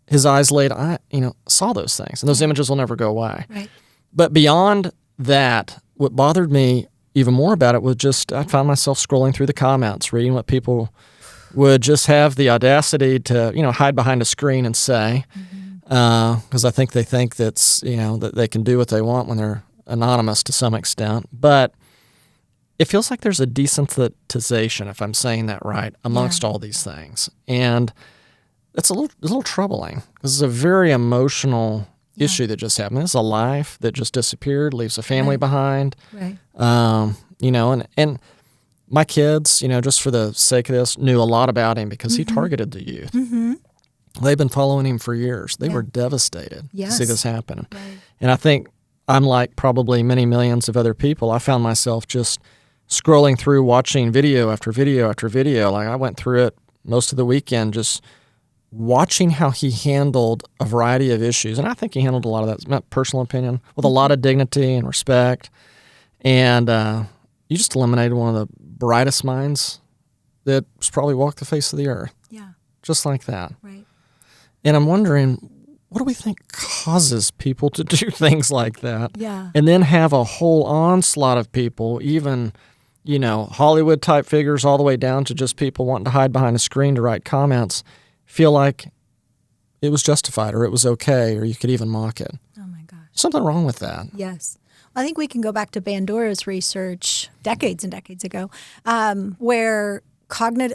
his eyes saw those things. And those images will never go away. Right. But beyond that, what bothered me even more about it was just I found myself scrolling through the comments, reading what people would just have the audacity to, hide behind a screen and say, because I think they think that's, that they can do what they want when they're anonymous to some extent. But it feels like there's a desensitization, if I'm saying that right, amongst all these things. And it's a little troubling because it's a very emotional issue that just happened. It's a life that just disappeared, leaves a family behind. Right. And my kids, just for the sake of this, knew a lot about him because he targeted the youth. They've been following him for years. They were devastated to see this happen. Right. And I think I'm like probably many millions of other people. I found myself just scrolling through, watching video after video after video. I went through it most of the weekend just watching how he handled a variety of issues. And I think he handled a lot of that, it's my personal opinion, with a lot of dignity and respect. And you just eliminated one of the brightest minds that's probably walked the face of the earth. Yeah. Just like that. Right. And I'm wondering, what do we think causes people to do things like that? Yeah. And then have a whole onslaught of people, even, Hollywood type figures all the way down to just people wanting to hide behind a screen to write comments, feel like it was justified or it was okay or you could even mock it. Oh my gosh. Something wrong with that. Yes. I think we can go back to Bandora's research decades and decades ago, where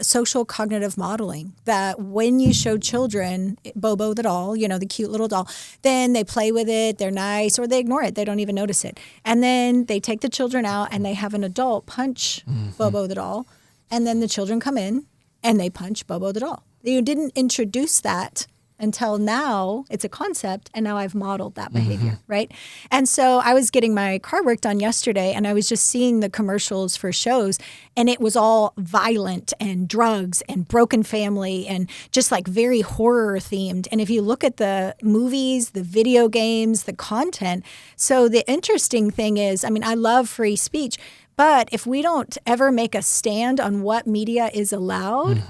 social cognitive modeling, that when you show children Bobo the doll, the cute little doll, then they play with it, they're nice, or they ignore it, they don't even notice it. And then they take the children out and they have an adult punch Bobo the doll, and then the children come in and they punch Bobo the doll. You didn't introduce that until now. It's a concept, and now I've modeled that behavior, right? And so I was getting my car worked on yesterday, and I was just seeing the commercials for shows, and it was all violent and drugs and broken family and just like very horror themed. And if you look at the movies, the video games, the content, so the interesting thing is, I love free speech, but if we don't ever make a stand on what media is allowed,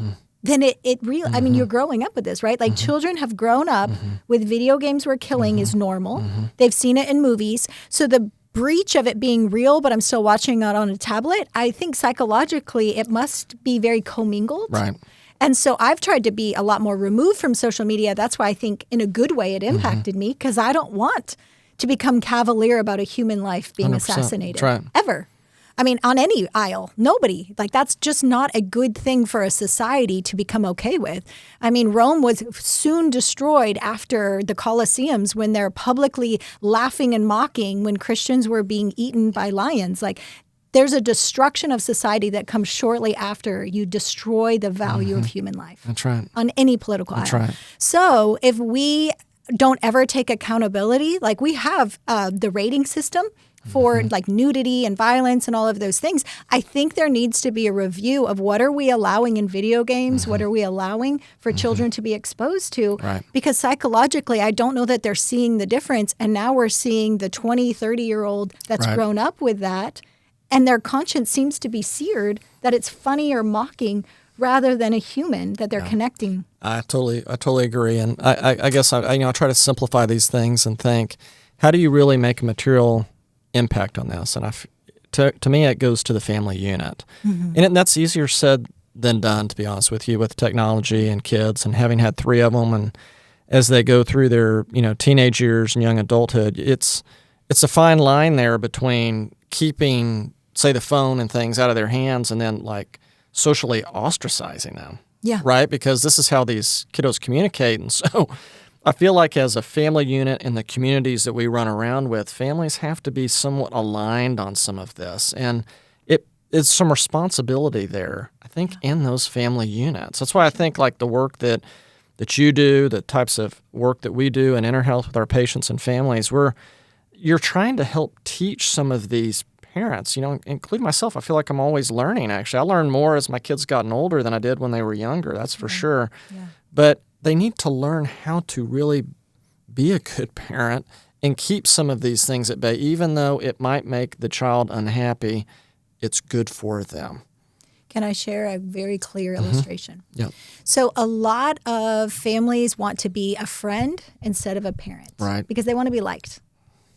then it really, you're growing up with this, right? Like children have grown up with video games where killing is normal. They've seen it in movies. So the breach of it being real, but I'm still watching it on a tablet, I think psychologically it must be very commingled. Right. And so I've tried to be a lot more removed from social media. That's why I think in a good way it impacted me, because I don't want to become cavalier about a human life being 100%. assassinated. Right. Ever. On any aisle, nobody. Like, that's just not a good thing for a society to become okay with. Rome was soon destroyed after the Colosseums when they're publicly laughing and mocking when Christians were being eaten by lions. Like, there's a destruction of society that comes shortly after you destroy the value of human life. That's right. On any political aisle. That's right. So if we don't ever take accountability, like we have the rating system for like nudity and violence and all of those things, I think there needs to be a review of what are we allowing in video games, what are we allowing for children to be exposed to, Right. Because psychologically, I don't know that they're seeing the difference. And now we're seeing the 20, 30-year-old that's Right. grown up with that, and their conscience seems to be seared that it's funny or mocking rather than a human that they're connecting. I totally agree. And I guess I try to simplify these things and think, how do you really make a material impact on this? And to me, it goes to the family unit. And that's easier said than done, to be honest with you, with technology and kids and having had 3 of them. And as they go through their teenage years and young adulthood, it's a fine line there between keeping, say, the phone and things out of their hands and then like socially ostracizing them. Yeah. Right? Because this is how these kiddos communicate. And so I feel like as a family unit in the communities that we run around with, families have to be somewhat aligned on some of this. And it's some responsibility there, I think, in those family units. That's why I think like the work that you do, the types of work that we do in Enterhealth with our patients and families, you're trying to help teach some of these parents, including myself. I feel like I'm always learning, actually. I learned more as my kids gotten older than I did when they were younger, that's for sure. Yeah. But they need to learn how to really be a good parent and keep some of these things at bay. Even though it might make the child unhappy, it's good for them. Can I share a very clear illustration? Yeah. So a lot of families want to be a friend instead of a parent. Right. Because they want to be liked.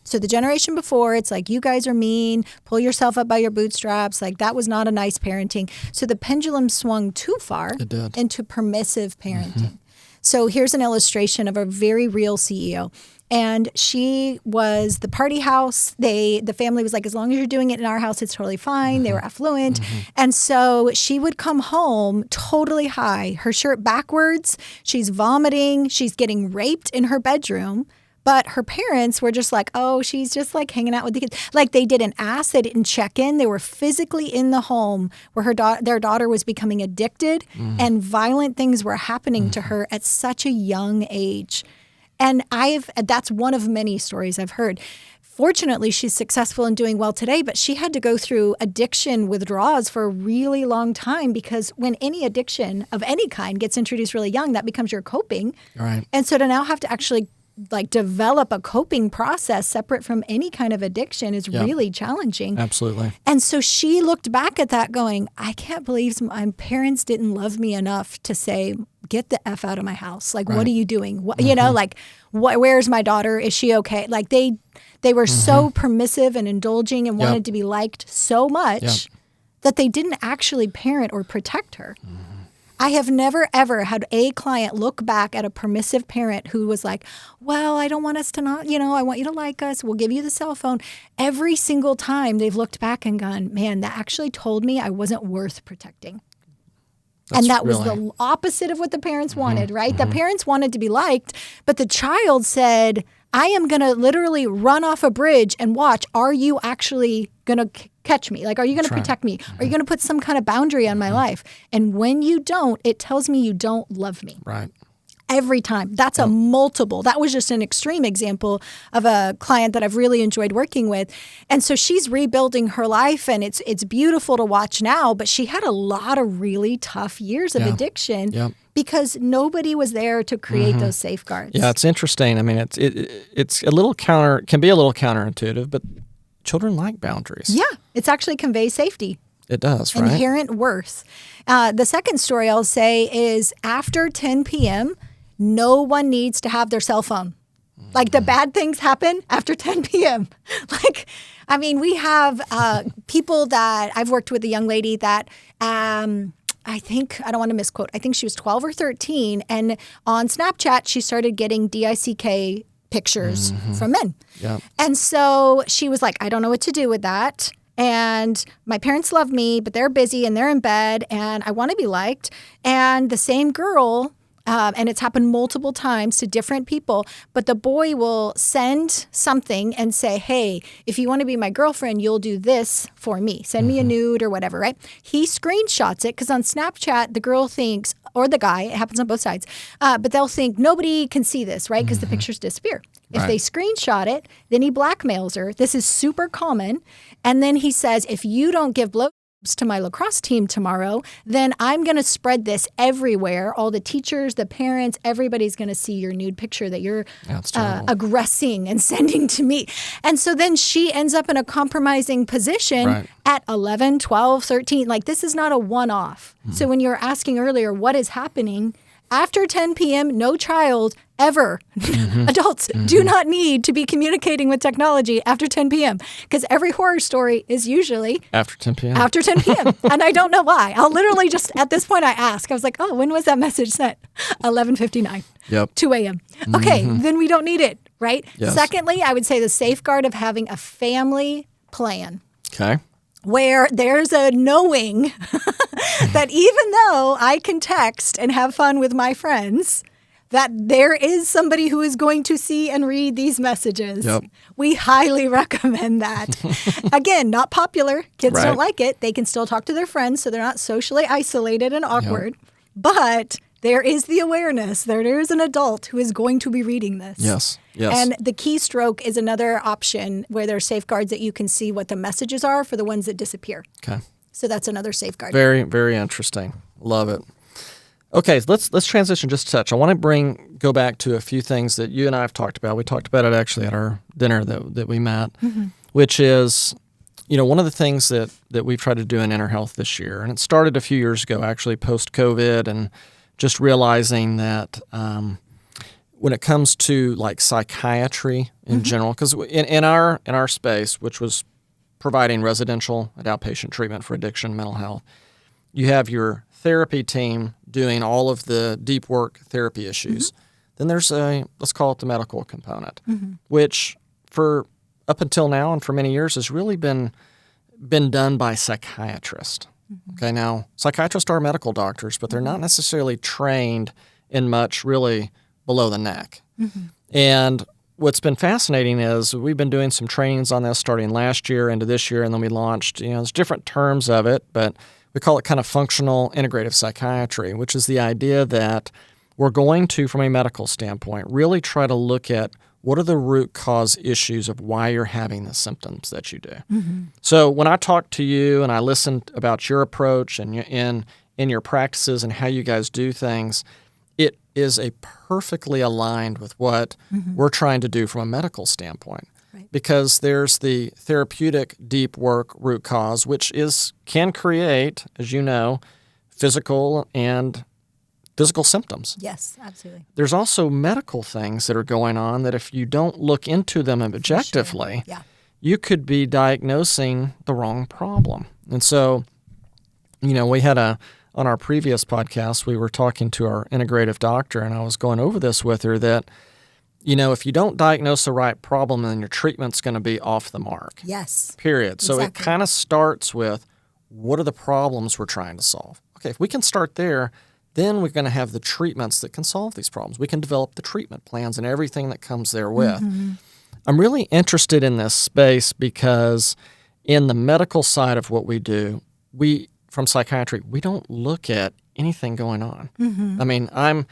So the generation before, it's like, you guys are mean, pull yourself up by your bootstraps. Like, that was not a nice parenting. So the pendulum swung too far into permissive parenting. So here's an illustration of a very real CEO. And she was the party house. The family was like, as long as you're doing it in our house, it's totally fine. They were affluent. And so she would come home totally high, her shirt backwards. She's vomiting. She's getting raped in her bedroom. But her parents were just like, oh, she's just like hanging out with the kids. Like, they didn't ask, they didn't check in. They were physically in the home where their daughter was becoming addicted and violent things were happening to her at such a young age. And that's one of many stories I've heard. Fortunately, she's successful and doing well today, but she had to go through addiction withdrawals for a really long time, because when any addiction of any kind gets introduced really young, that becomes your coping. Right. And so to now have to actually like develop a coping process separate from any kind of addiction is really challenging. Absolutely. And so she looked back at that going, I can't believe my parents didn't love me enough to say, get the F out of my house. Like, what are you doing? What, like, where's my daughter? Is she okay? Like, they were so permissive and indulging and wanted to be liked so much that they didn't actually parent or protect her. I have never, ever had a client look back at a permissive parent who was like, well, I don't want us to not, I want you to like us. We'll give you the cell phone. Every single time they've looked back and gone, man, that actually told me I wasn't worth protecting. And that was the opposite of what the parents wanted, right? The parents wanted to be liked, but the child said, I am going to literally run off a bridge and watch. Are you actually going to catch me? Like, are you going to protect me? Are you going to put some kind of boundary on my life? And when you don't, it tells me you don't love me. Right. Every time. That's a multiple. That was just an extreme example of a client that I've really enjoyed working with. And so she's rebuilding her life, and it's beautiful to watch now, but she had a lot of really tough years of addiction because nobody was there to create those safeguards. Yeah, it's interesting. I mean, it's a little can be a little counterintuitive, but children like boundaries. Yeah, it's actually conveys safety. It does, right? Inherent worth. The second story I'll say is after 10 p.m., no one needs to have their cell phone. Like, the bad things happen after 10 p.m. Like, I mean, we have people that I've worked with, a young lady that I think, I don't want to misquote, I think she was 12 or 13. And on Snapchat, she started getting DICK pictures from men. Yep. And so she was like, I don't know what to do with that. And my parents love me, but they're busy and they're in bed and I want to be liked. And the same girl, and it's happened multiple times to different people, but the boy will send something and say, hey, if you want to be my girlfriend, you'll do this for me. Send me a nude or whatever, right? He screenshots it because on Snapchat, the girl thinks, or the guy, it happens on both sides, but they'll think nobody can see this, right? Because the pictures disappear. If they screenshot it, then he blackmails her. This is super common. And then he says, if you don't give blowjobs to my lacrosse team tomorrow, then I'm going to spread this everywhere. All the teachers, the parents, everybody's going to see your nude picture that you're aggressing and sending to me. And so then she ends up in a compromising position at 11, 12, 13. Like, this is not a one-off. So when you were asking earlier, what is happening? After 10 p.m., no child ever, adults do not need to be communicating with technology after 10 p.m. because every horror story is usually after 10 p.m. After 10 p.m. And I don't know why. I'll literally just, at this point, I ask. I was like, oh, when was that message sent? 11:59. Yep. 2 a.m. Okay, then we don't need it, right? Yes. Secondly, I would say the safeguard of having a family plan. Okay. Where there's a knowing that even though I can text and have fun with my friends, that there is somebody who is going to see and read these messages. Yep. We highly recommend that. Again, not popular. Kids don't like it. They can still talk to their friends, so they're not socially isolated and awkward. Yep. But there is the awareness. There is an adult who is going to be reading this. Yes. Yes. And the keystroke is another option where there are safeguards that you can see what the messages are for the ones that disappear. Okay. So that's another safeguard. Very, very interesting. Love it. Okay, let's transition just a touch. I want to go back to a few things that you and I have talked about. We talked about it actually at our dinner that we met, which is, one of the things that we've tried to do in Enterhealth this year, and it started a few years ago, actually post-COVID, and just realizing that when it comes to like psychiatry in general, because in our space, which was providing residential and outpatient treatment for addiction, mental health, you have your therapy team doing all of the deep work therapy issues. Then there's let's call it the medical component, which for up until now and for many years has really been done by psychiatrists. Okay, now psychiatrists are medical doctors, but they're not necessarily trained in much really below the neck. And what's been fascinating is we've been doing some trainings on this starting last year into this year, and then we launched, there's different terms of it, but we call it kind of functional integrative psychiatry, which is the idea that we're going to, from a medical standpoint, really try to look at what are the root cause issues of why you're having the symptoms that you do. So when I talk to you and I listen about your approach and in your practices and how you guys do things, it is a perfectly aligned with what we're trying to do from a medical standpoint. Because there's the therapeutic deep work root cause, which can create, as you know, physical symptoms. Yes, absolutely. There's also medical things that are going on that if you don't look into them objectively, you could be diagnosing the wrong problem. And so, we had a on our previous podcast, we were talking to our integrative doctor, and I was going over this with her that, if you don't diagnose the right problem, then your treatment's going to be off the mark. Yes. Period. So Exactly. it kind of starts with, what are the problems we're trying to solve? Okay, if we can start there, then we're going to have the treatments that can solve these problems. We can develop the treatment plans and everything that comes therewith. Mm-hmm. I'm really interested in this space because in the medical side of what we do, from psychiatry, we don't look at anything going on. Mm-hmm. I mean, I'm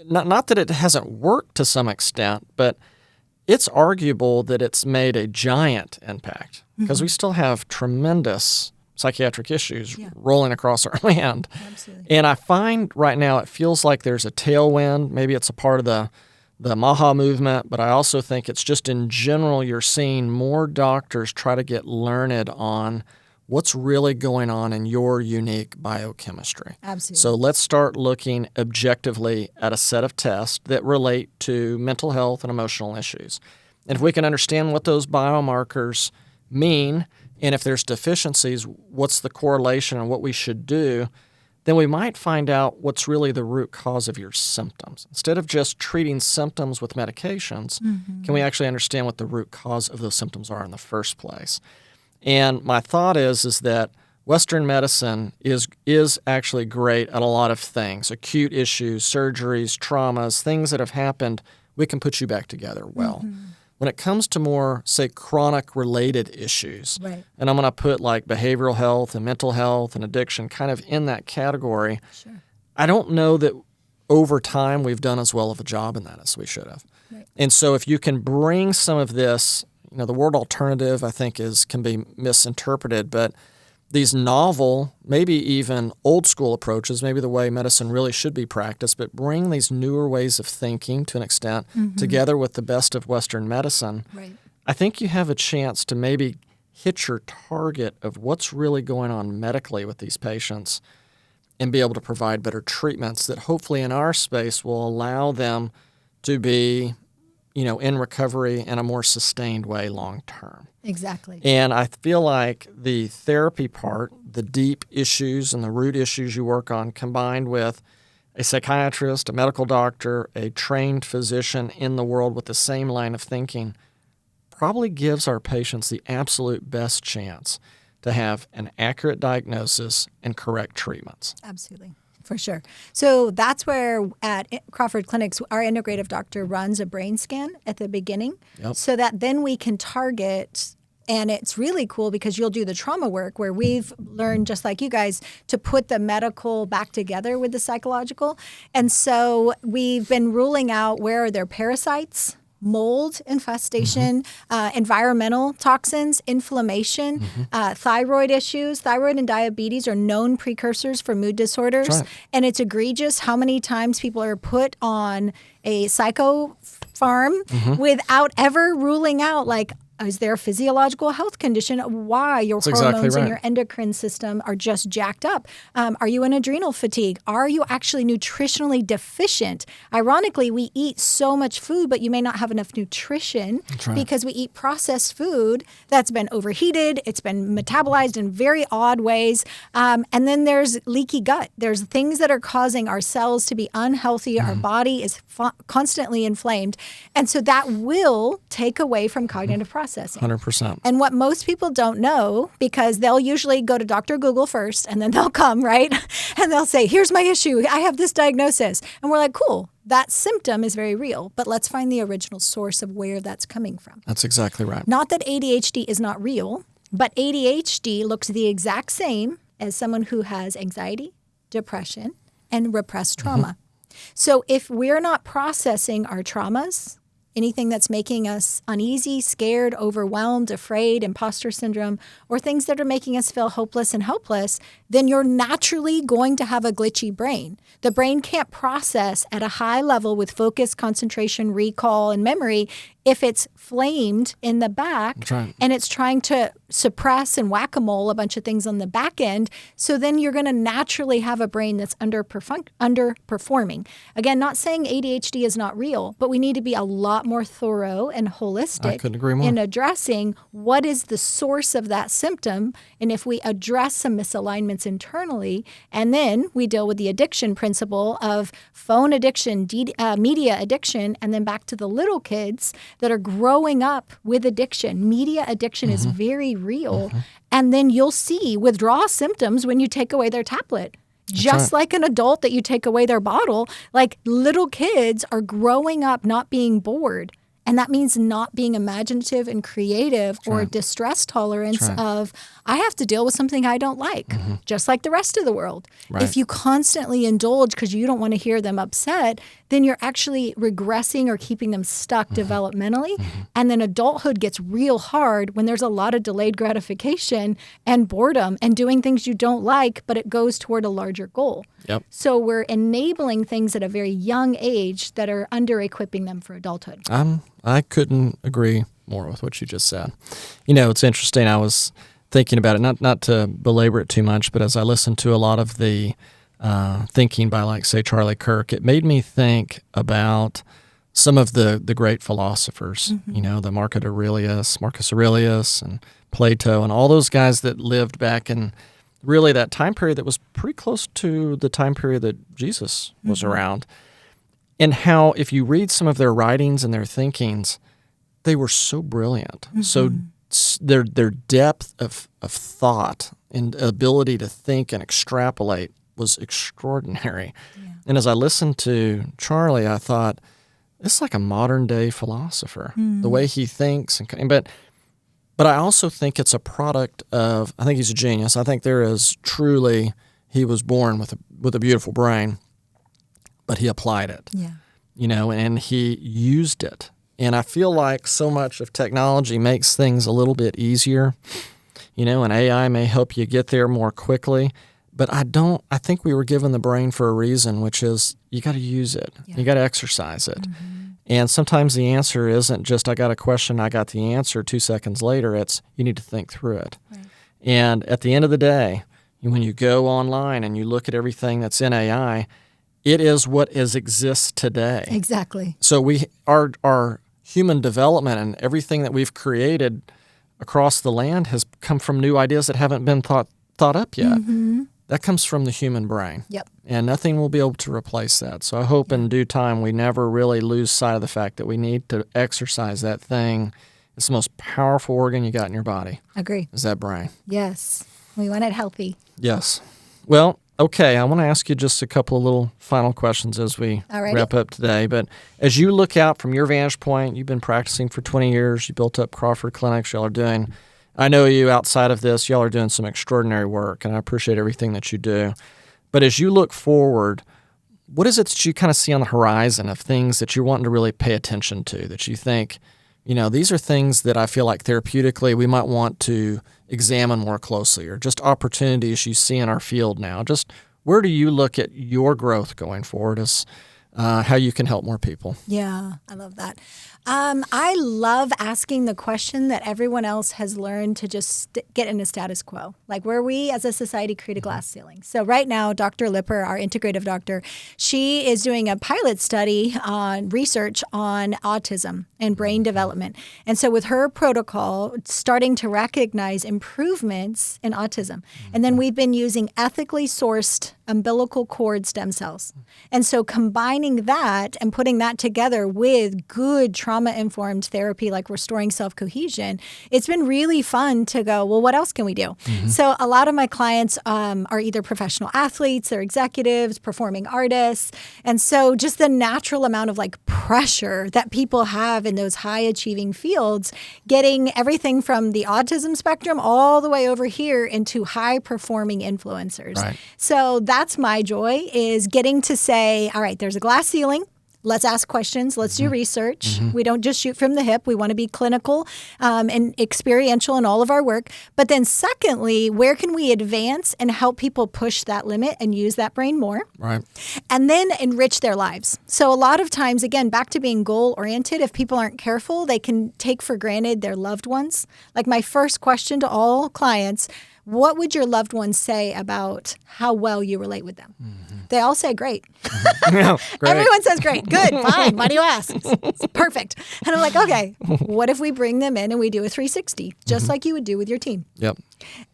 not that it hasn't worked to some extent, but it's arguable that it's made a giant impact because we still have tremendous psychiatric issues rolling across our land. Absolutely. And I find right now it feels like there's a tailwind. Maybe it's a part of the MAHA movement, but I also think it's just in general you're seeing more doctors try to get learned on what's really going on in your unique biochemistry. Absolutely. So let's start looking objectively at a set of tests that relate to mental health and emotional issues. And if we can understand what those biomarkers mean, and if there's deficiencies, what's the correlation and what we should do, then we might find out what's really the root cause of your symptoms. Instead of just treating symptoms with medications, can we actually understand what the root cause of those symptoms are in the first place? And my thought is that Western medicine is actually great at a lot of things, acute issues, surgeries, traumas, things that have happened, we can put you back together well. When it comes to more, say, chronic related issues, Right. and I'm going to put like behavioral health and mental health and addiction kind of in that category, Sure. I don't know that over time we've done as well of a job in that as we should have. Right. And so if you can bring some of this, the word alternative I think can be misinterpreted, but these novel, maybe even old school approaches, maybe the way medicine really should be practiced, but bring these newer ways of thinking to an extent together with the best of Western medicine, Right. I think you have a chance to maybe hit your target of what's really going on medically with these patients and be able to provide better treatments that hopefully in our space will allow them to be, in recovery in a more sustained way long term. Exactly. And I feel like the therapy part, the deep issues and the root issues you work on, combined with a psychiatrist, a medical doctor, a trained physician in the world with the same line of thinking, probably gives our patients the absolute best chance to have an accurate diagnosis and correct treatments. Absolutely. For sure. So that's where at Crawford Clinics, our integrative doctor runs a brain scan at the beginning so that then we can target. And it's really cool because you'll do the trauma work where we've learned, just like you guys, to put the medical back together with the psychological. And so we've been ruling out where are there parasites, mold infestation, environmental toxins, inflammation, thyroid issues. Thyroid and diabetes are known precursors for mood disorders. Right. And it's egregious how many times people are put on a psycho farm without ever ruling out, like, is there a physiological health condition? Why your That's hormones exactly right. and your endocrine system are just jacked up? Are you in adrenal fatigue? Are you actually nutritionally deficient? Ironically, we eat so much food, but you may not have enough nutrition because we eat processed food that's been overheated. It's been metabolized in very odd ways. And then there's leaky gut. There's things that are causing our cells to be unhealthy. Our body is constantly inflamed. And so that will take away from cognitive processing. 100%. And what most people don't know, because they'll usually go to Dr. Google first and then they'll come, right? And they'll say, here's my issue. I have this diagnosis. And we're like, cool, that symptom is very real, but let's find the original source of where that's coming from. That's exactly right. Not that ADHD is not real, but ADHD looks the exact same as someone who has anxiety, depression, and repressed trauma. So if we're not processing our traumas, anything that's making us uneasy, scared, overwhelmed, afraid, imposter syndrome, or things that are making us feel hopeless and helpless, then you're naturally going to have a glitchy brain. The brain can't process at a high level with focus, concentration, recall, and memory if it's flamed in the back That's right. and it's trying to suppress and whack-a-mole a bunch of things on the back end, so then you're going to naturally have a brain that's underperforming. Again, not saying ADHD is not real, but we need to be a lot more thorough and holistic I couldn't agree more. in addressing what is the source of that symptom. And if we address some misalignments internally, and then we deal with the addiction principle of phone addiction, media addiction, and then back to the little kids that are growing up with addiction. Media addiction is very real. And then you'll see withdrawal symptoms when you take away their tablet. Just like an adult that you take away their bottle, like little kids are growing up not being bored. And that means not being imaginative and creative or distress tolerance of, I have to deal with something I don't like, just like the rest of the world. Right. If you constantly indulge because you don't want to hear them upset, then you're actually regressing or keeping them stuck developmentally. And then adulthood gets real hard when there's a lot of delayed gratification and boredom and doing things you don't like, but it goes toward a larger goal. Yep. So we're enabling things at a very young age that are under-equipping them for adulthood. I couldn't agree more with what you just said. You know, it's interesting. I was thinking about it, not to belabor it too much, but as I listened to a lot of the thinking by, like, say, Charlie Kirk, it made me think about some of the great philosophers, you know, the Marcus Aurelius and Plato and all those guys that lived back in really that time period that was pretty close to the time period that Jesus was around. And how, if you read some of their writings and their thinkings, they were so brilliant. So their depth of thought and ability to think and extrapolate was extraordinary. Yeah. And as I listened to Charlie, I thought, it's like a modern day philosopher, the way he thinks. But I also think it's a product of, I think he's a genius. I think there is truly, he was born with a beautiful brain, but he applied it, you know, and he used it. And I feel like so much of technology makes things a little bit easier, you know, and AI may help you get there more quickly. But I think we were given the brain for a reason, which is you got to use it. Yeah. You got to exercise it. And sometimes the answer isn't just, I got a question, I got the answer 2 seconds later. It's, you need to think through it. Right. And at the end of the day, when you go online and you look at everything that's in AI, it is what exists today. Exactly. So our human development and everything that we've created across the land has come from new ideas that haven't been thought up yet. That comes from the human brain. Yep. And nothing will be able to replace that. So I hope in due time we never really lose sight of the fact that we need to exercise that thing. It's the most powerful organ you got in your body. Agree. Is that brain. Yes. We want it healthy. Yes. Well, okay, I want to ask you just a couple of little final questions as we wrap up today. But as you look out from your vantage point, you've been practicing for 20 years. You built up Crawford Clinics. Y'all are doing, I know you outside of this, y'all are doing some extraordinary work, and I appreciate everything that you do. But as you look forward, what is it that you kind of see on the horizon of things that you're wanting to really pay attention to, that you think, you know, these are things that I feel like therapeutically we might want to examine more closely, or just opportunities you see in our field now? Just where do you look at your growth going forward as how you can help more people? Yeah, I love that. I love asking the question that everyone else has learned to just get in a status quo. Like, where we as a society create a glass ceiling. So right now, Dr. Lipper, our integrative doctor, she is doing a pilot study on research on autism and brain development. And so with her protocol, starting to recognize improvements in autism. And then we've been using ethically sourced umbilical cord stem cells. And so combining that and putting that together with good trauma-informed therapy like Restoring Self Cohesion, it's been really fun to go, well, what else can we do? So a lot of my clients are either professional athletes, they're executives, performing artists. And so just the natural amount of like pressure that people have in those high-achieving fields, getting everything from the autism spectrum all the way over here into high-performing influencers. Right. So that's my joy, is getting to say, all right, there's a glass ceiling. Let's ask questions. Let's do research. We don't just shoot from the hip. We want to be clinical and experiential in all of our work. But then secondly, where can we advance and help people push that limit and use that brain more? Right. And then enrich their lives. So a lot of times, again, back to being goal-oriented, if people aren't careful, they can take for granted their loved ones. Like my first question to all clients, what would your loved ones say about how well you relate with them? They all say great. Yeah, great. Everyone says great. Good. Fine. Why do you ask? It's perfect. And I'm like, okay, what if we bring them in and we do a 360, just like you would do with your team? Yep.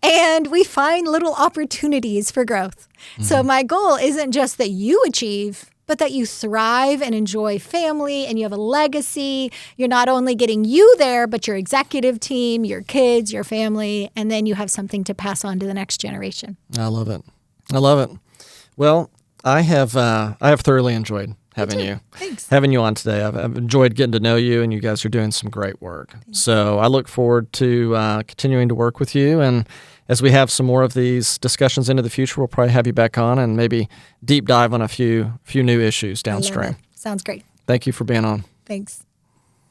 And we find little opportunities for growth. So my goal isn't just that you achieve, but that you thrive and enjoy family and you have a legacy. You're not only getting you there, but your executive team, your kids, your family, and then you have something to pass on to the next generation. I love it. I love it. Well, I have thoroughly enjoyed having you. Thanks. Having you on today. I've enjoyed getting to know you, and you guys are doing some great work. So I look forward to continuing to work with you. And as we have some more of these discussions into the future, we'll probably have you back on and maybe deep dive on a few new issues downstream. Sounds great. Thank you for being on. Thanks.